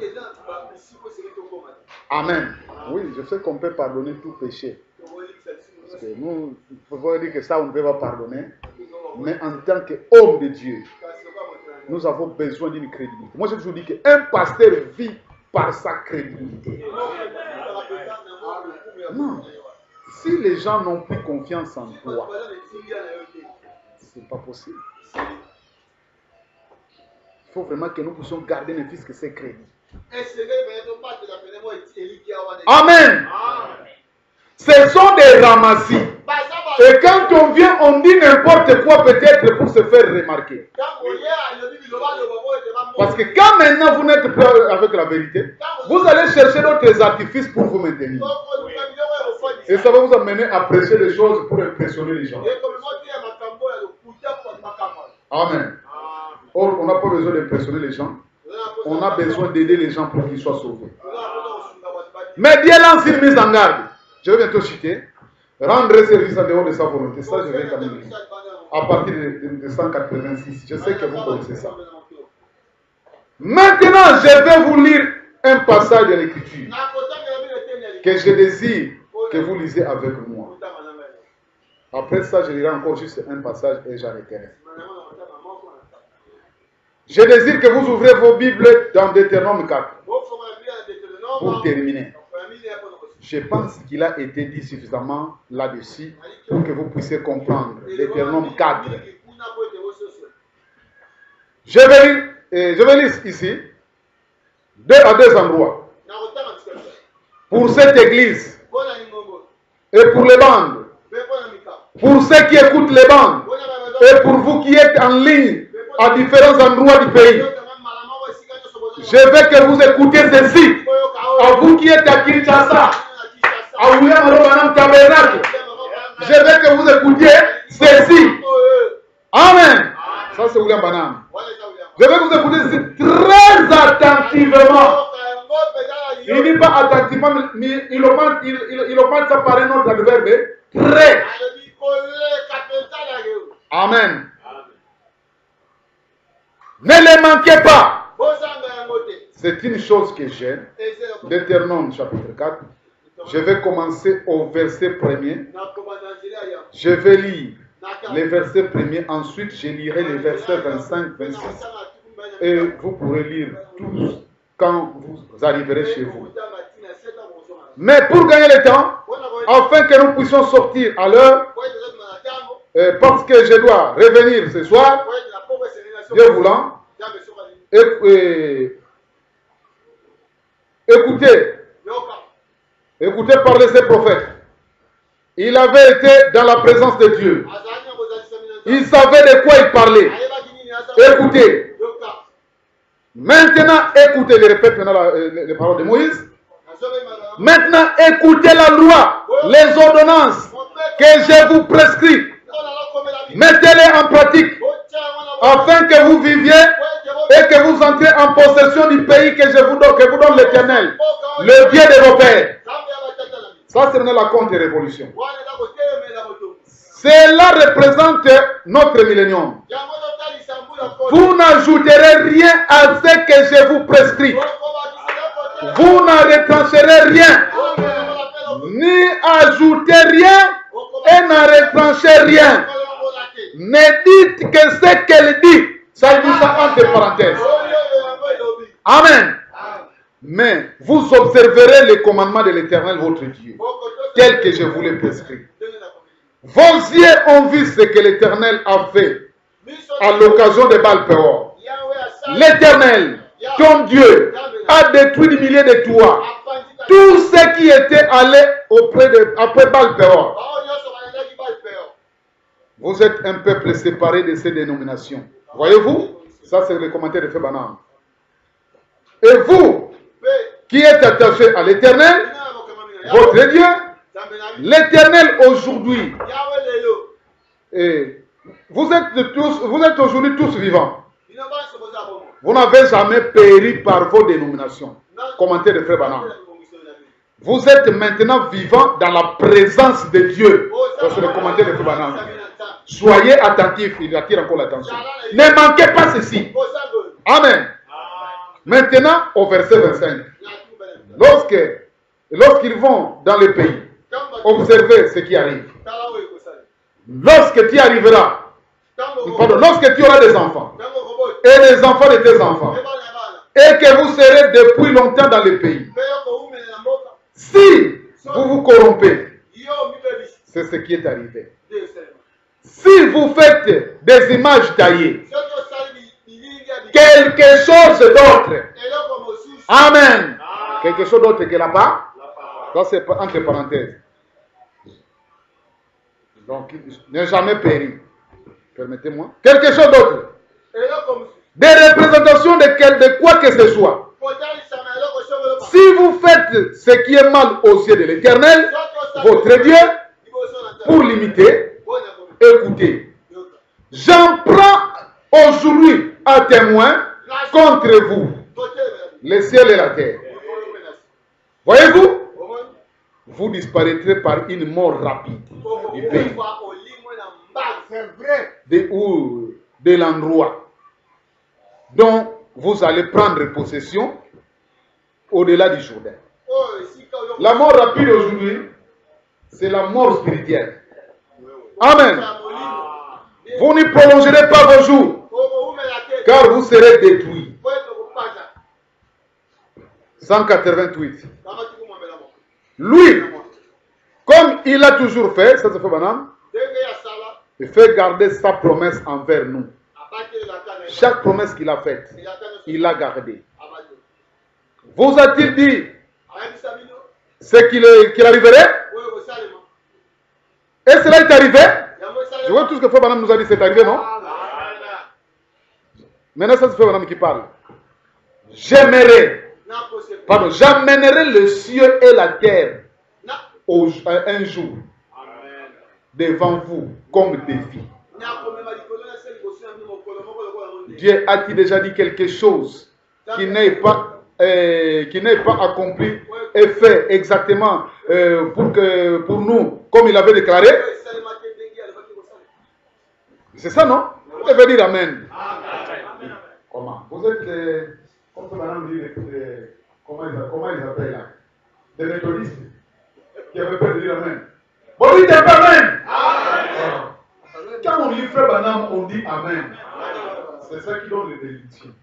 Amen. Oui, je sais qu'on peut pardonner tout péché. Parce que nous, il faut dire que ça, on ne peut pas pardonner. Mais en tant qu'homme de Dieu, nous avons besoin d'une crédibilité. Moi, je toujours dis qu'un pasteur vit par sa crédibilité. Non. Si les gens n'ont plus confiance en toi, c'est pas possible. Il faut vraiment que nous puissions garder le fils que c'est crédible. Amen. Ce sont des ramassis. Et quand on vient, on dit n'importe quoi peut-être pour se faire remarquer. Parce que quand maintenant vous n'êtes pas avec la vérité, vous allez chercher d'autres artifices pour vous maintenir. Et ça va vous amener à prêcher les choses pour impressionner les gens. Amen. Or, on n'a pas besoin d'impressionner les gens. On a besoin d'aider les gens pour qu'ils soient sauvés. Mais Dieu lance une mise en garde. Je vais bientôt citer. Rendre service en dehors de sa volonté. Ça, je vais quand même lire. À partir de 186. Je sais que vous connaissez ça. Maintenant, je vais vous lire un passage de l'Écriture que je désire que vous lisez avec moi. Après ça, je lirai encore juste un passage et j'arrêterai. Je désire que vous ouvrez vos Bibles dans Deutéronome 4. Pour terminer. Je pense qu'il a été dit suffisamment là-dessus pour que vous puissiez comprendre. Deutéronome 4. Je vais lire ici à deux endroits. Pour cette église et pour les bandes. Pour ceux qui écoutent les bandes et pour vous qui êtes en ligne à différents endroits du pays. Je veux que vous écoutiez ceci. À vous qui êtes à Kinshasa, à William Romanam Tabernacle, je veux que vous écoutiez ceci. Amen. Ça c'est William Branham. Je veux que vous écoutiez ceci très attentivement. Il ne dit pas attentivement, mais il augmente ça par un autre adverbe. Très. Amen. Ne les manquez pas. C'est une chose que j'aime. Deutéronome chapitre 4. Je vais commencer au verset 1er. Je vais lire les versets 1er. Ensuite, je lirai les versets 25, 26. Et vous pourrez lire tous quand vous arriverez chez vous. Mais pour gagner le temps, afin que nous puissions sortir à l'heure, parce que je dois revenir ce soir, Dieu voulant, écoutez parler ces prophètes. Il avait été dans la présence de Dieu. Il savait de quoi il parlait. Écoutez. Maintenant, écoutez, je répète maintenant les paroles de Moïse. Maintenant, écoutez la loi, les ordonnances que je vous prescris. Mettez-les en pratique afin que vous viviez et que vous entrez en possession du pays que vous donne l'Éternel, le Dieu de vos pères. Ça, c'est la contre-révolution. Cela représente notre millénium. Vous n'ajouterez rien à ce que je vous prescris. Vous n'en retrancherez rien. Ni ajoutez rien et n'en retranchez rien. Ne dites que ce qu'elle dit. Ça dit ça entre parenthèses. Amen. Mais vous observerez les commandements de l'Éternel votre Dieu, tels que je vous les prescris. Vos yeux ont vu ce que l'Éternel a fait à l'occasion de Baal-Péor. l'Éternel, ton Dieu, a détruit des milliers de toits. Tous ceux qui étaient allés après Baal-Péor. Vous êtes un peuple séparé de ces dénominations. Voyez-vous? Ça, c'est le commentaire de Fébanam. Et vous, qui êtes attachés à l'Éternel, votre Dieu, l'Éternel aujourd'hui, vous êtes aujourd'hui tous vivants. Vous n'avez jamais péri par vos dénominations. Commentaire de Frère Banam. Vous êtes maintenant vivants dans la présence de Dieu. C'est le commentaire de Frère Banam. Soyez attentifs, il attire encore l'attention. Ne manquez pas ceci. Amen. Maintenant, au verset 25. Lorsqu'ils vont dans le pays, observez ce qui arrive. Lorsque tu arriveras, lorsque tu auras des enfants, et les enfants de tes enfants, et que vous serez depuis longtemps dans le pays, si vous vous corrompez, c'est ce qui est arrivé. Si vous faites des images taillées, quelque chose d'autre, amen, quelque chose d'autre que là-bas, ça c'est entre parenthèses. Donc, ne jamais péri. Permettez-moi. Quelque chose d'autre. Des représentations de quoi que ce soit. Si vous faites ce qui est mal aux yeux de l'Éternel, votre Dieu, pour l'imiter, écoutez. J'en prends aujourd'hui à témoin contre vous, le ciel et la terre. Voyez-vous? Vous disparaîtrez par une mort rapide du pays. De l'endroit dont vous allez prendre possession au-delà du Jourdain. La mort rapide aujourd'hui, c'est la mort spirituelle. Amen. Vous n'y prolongerez pas vos jours, car vous serez détruits. 188. Lui, comme il a toujours fait, ça se fait maintenant, il fait garder sa promesse envers nous. Chaque promesse qu'il a faite, il l'a gardée. Vous a-t-il dit ce qu'il arriverait? Et cela est arrivé? Je vois tout ce que Frère Banam nous a dit, c'est arrivé, non? Maintenant, ça c'est Frère Banam qui parle. J'amènerai le ciel et la terre un jour devant vous comme défi. Dieu a-t-il déjà dit quelque chose qui n'est pas accompli et fait exactement pour nous comme il avait déclaré? C'est ça, non? Vous devez dire Amen. Comment? Vous êtes comme ça, madame dit, comment ils appellent là? Des méthodistes qui avaient peur de dire Amen. Bon, dites Amen. Quand on dit Frère Banam, on dit Amen. C'est ça qui donne les bénédictions.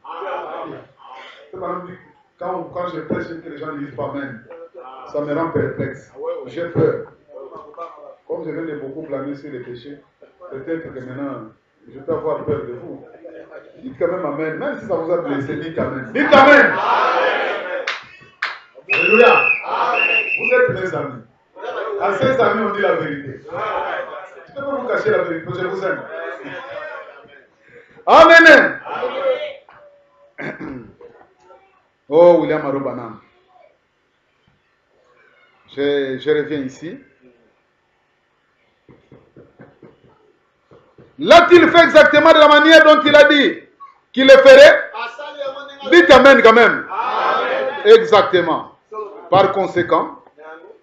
Quand je prêche et que les gens ne disent pas Amen, ça me rend perplexe. J'ai peur. Comme je viens de beaucoup blâmer sur les péchés, peut-être que maintenant, je peux avoir peur de vous. Dites quand même Amen. Même si ça vous a blessé, dites Amen. Dites Amen. Alléluia. Vous êtes mes amis. À ces amis, on dit la vérité. Je ne peux pas vous cacher la vérité, je vous aime. Amen. Oh, William Arobanam. Je reviens ici. L'a-t-il fait exactement de la manière dont il a dit qu'il le ferait? Dites Amen quand même. Amen. Exactement. Par conséquent,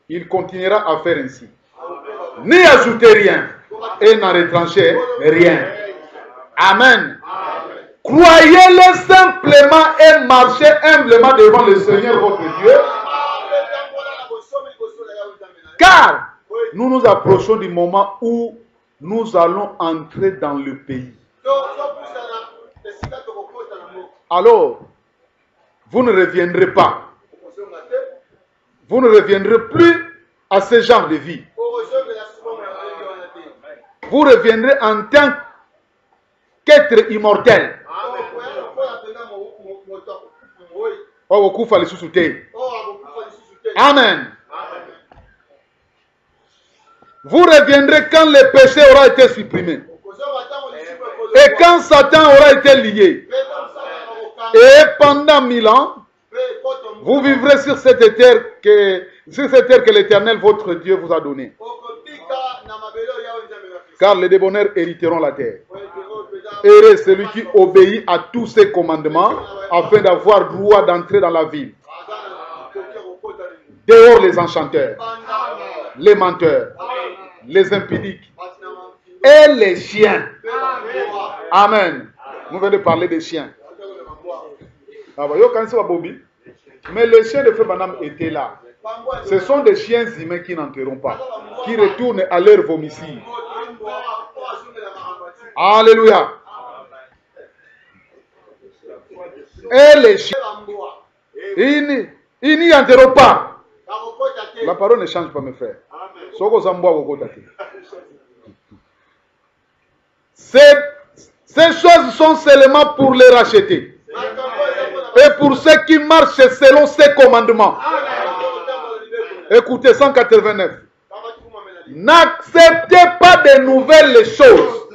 il continuera à faire ainsi. N'y ajoutez rien et n'en retrenchez rien. Amen. Croyez-le simplement et marchez humblement devant le Seigneur votre Dieu. Car nous nous approchons du moment où nous allons entrer dans le pays. Alors, vous ne reviendrez pas. Vous ne reviendrez plus à ce genre de vie. Vous reviendrez en tant qu'être immortel. Oh, okufa lisusu te. Amen. Vous reviendrez quand le péché aura été supprimé. Et quand Satan aura été lié. Et pendant 1000 ans, vous vivrez sur cette terre que l'Éternel, votre Dieu, vous a donnée. Car les débonneurs hériteront la terre. Heureux celui qui obéit à tous ces commandements afin d'avoir droit d'entrer dans la ville. Dehors les enchanteurs, les menteurs, les impudiques et les chiens. Amen. Vous venez de parler des chiens. Mais les chiens de Frère Branham étaient là. Ce sont des chiens humains qui n'entreront pas, qui retournent à leur vomicide. Alléluia. Et les chiens, ils n'y entreront pas. La parole ne change pas, mes frères. Ces choses sont seulement pour les racheter. Et pour ceux qui marchent selon ces commandements. Écoutez, 189. N'acceptez pas de nouvelles choses.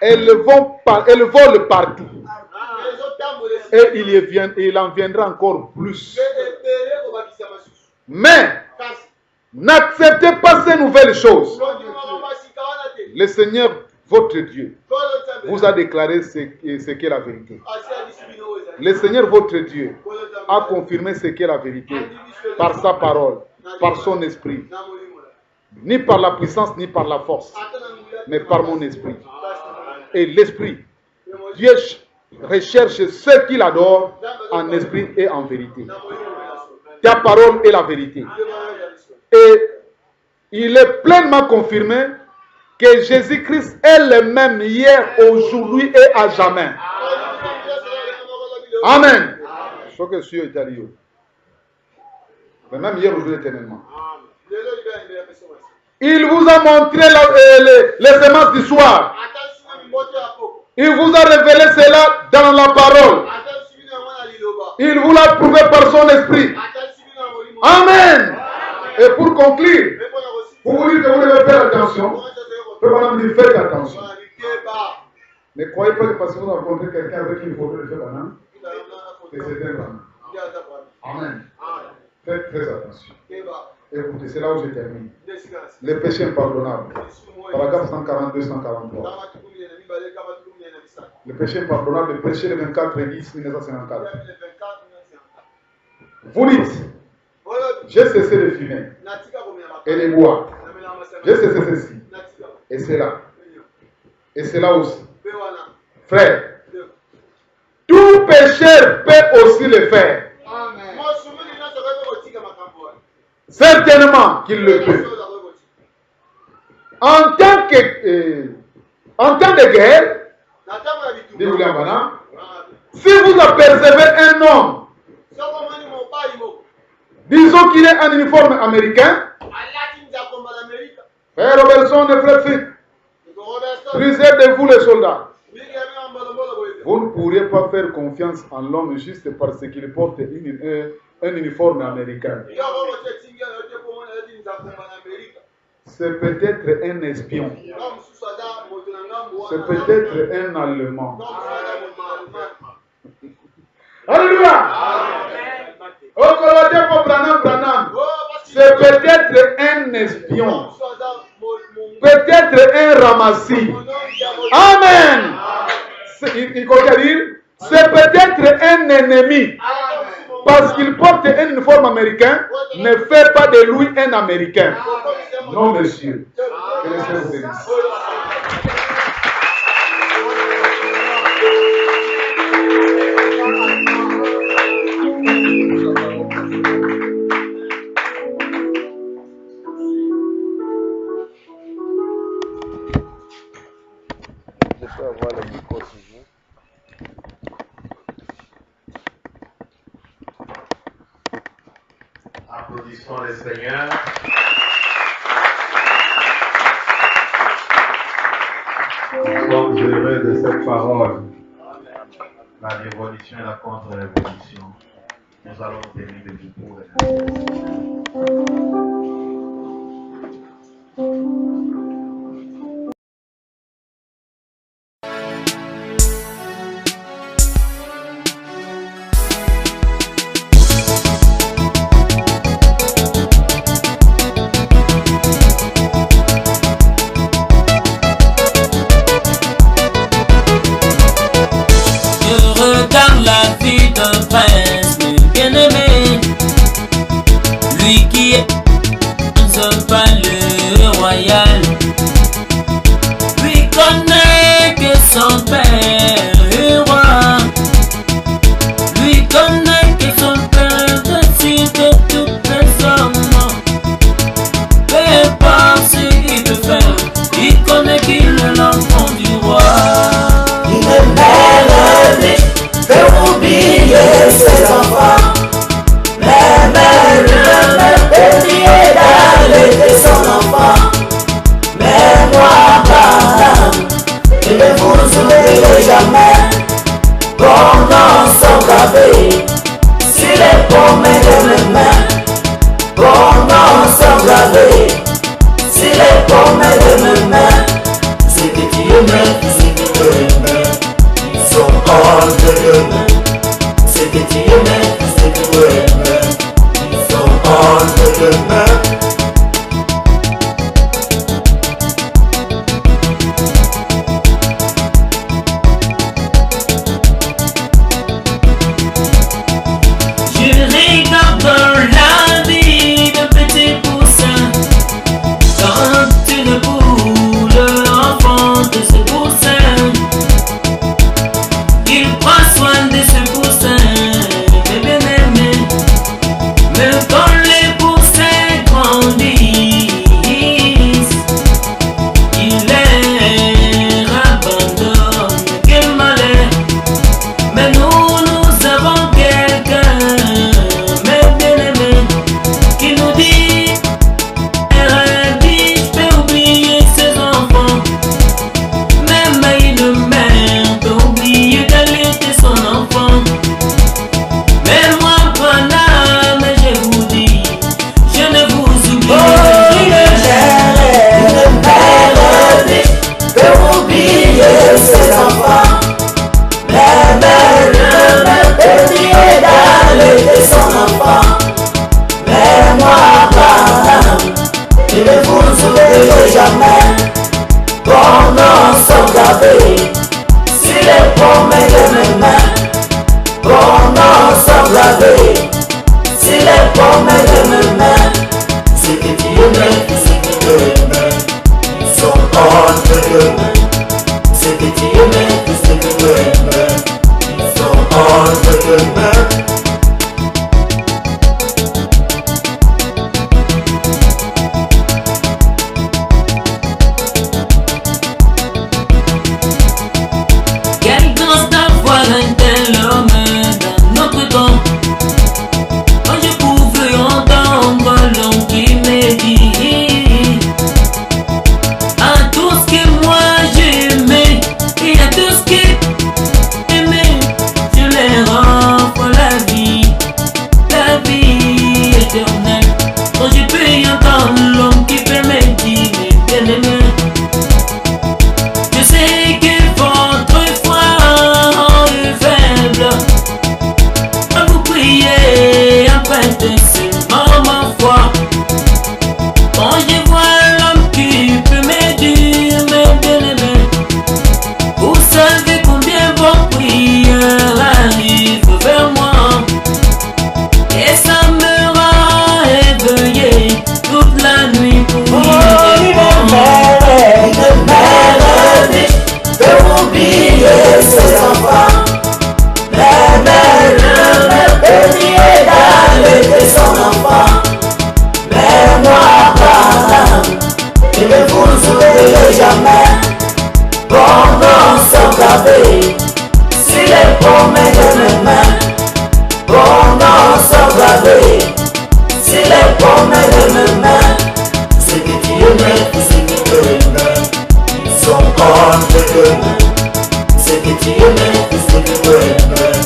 Elles volent partout. Et il en viendra encore plus. Mais n'acceptez pas ces nouvelles choses. Le Seigneur, votre Dieu, vous a déclaré ce qu'est la vérité. Le Seigneur, votre Dieu, a confirmé ce qu'est la vérité par sa parole, par son esprit. Ni par la puissance, ni par la force, mais par mon esprit. Et l'esprit, Dieu recherche ceux qui l'adorent en esprit et en vérité. Ta parole est la vérité. Et il est pleinement confirmé que Jésus-Christ est le même hier, aujourd'hui et à jamais. Amen. Ce que Dieu est allé. Mais même hier, aujourd'hui, éternellement. Il vous a montré les semences du soir. Il vous a révélé cela dans la parole. Il vous l'a prouvé par son esprit. Amen. Et pour conclure, pour vous dire que vous devez faire attention, faites attention. Ne croyez pas que parce que vous rencontrez quelqu'un avec une photo de Frère Branham, que c'est un Branham. Amen. Faites très attention. Écoutez, c'est là où je termine. Les péchés impardonnables. Paragraphe 142-143. Le péché impardonnable, le péché le 24-10-1954. Vous dites, j'ai cessé de fumer et de boire. J'ai cessé ceci. Et cela. Et cela aussi. Frère, tout pécheur peut aussi le faire. Certainement qu'il le peut. En temps de guerre, si vous apercevez un homme, disons qu'il est en uniforme américain, Frère Robertson et Frère Fick, prisez de vous les soldats. Vous ne pourriez pas faire confiance en l'homme juste parce qu'il porte un uniforme américain. C'est peut-être un espion. C'est peut-être un Allemand. Alléluia! C'est peut-être un espion. Peut-être un ramassis. Amen! Il faut dire, c'est peut-être un ennemi. Parce qu'il porte un uniforme américain, ne fait pas de lui un Américain. Non, monsieur. Que le Seigneur vous bénisse. Je peux avoir le micro si vous. Applaudissons le Seigneur. Nous sommes heureux de cette parole. La révolution et la contre-révolution. Nous allons tenir debout pour les C'est que tu aimais, c'est que tu aimais.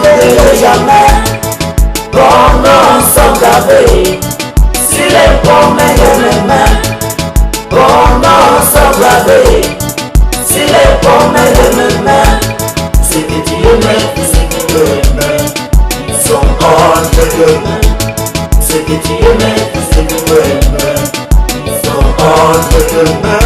n'oubliez jamais. Vos noms sont gravés sur les promesses de mes mains. Vos noms sont gravés sur les promesses de mes mains. Ce que tu aimais, ce que tu aimais, ils sont entre tes mains. Ce que tu aimais, ce que tu aimais, ils sont entre tes mains.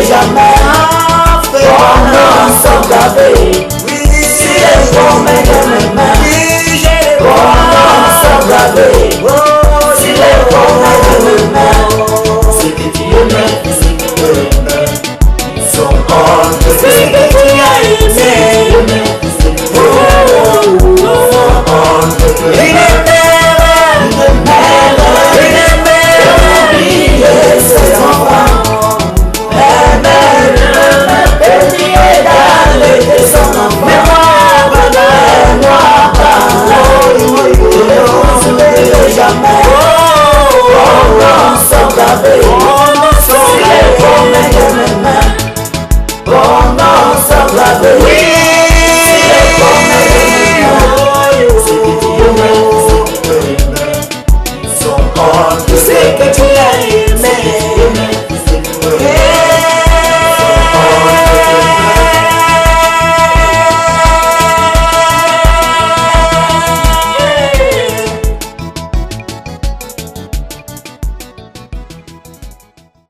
Jamais, vos noms sont gravés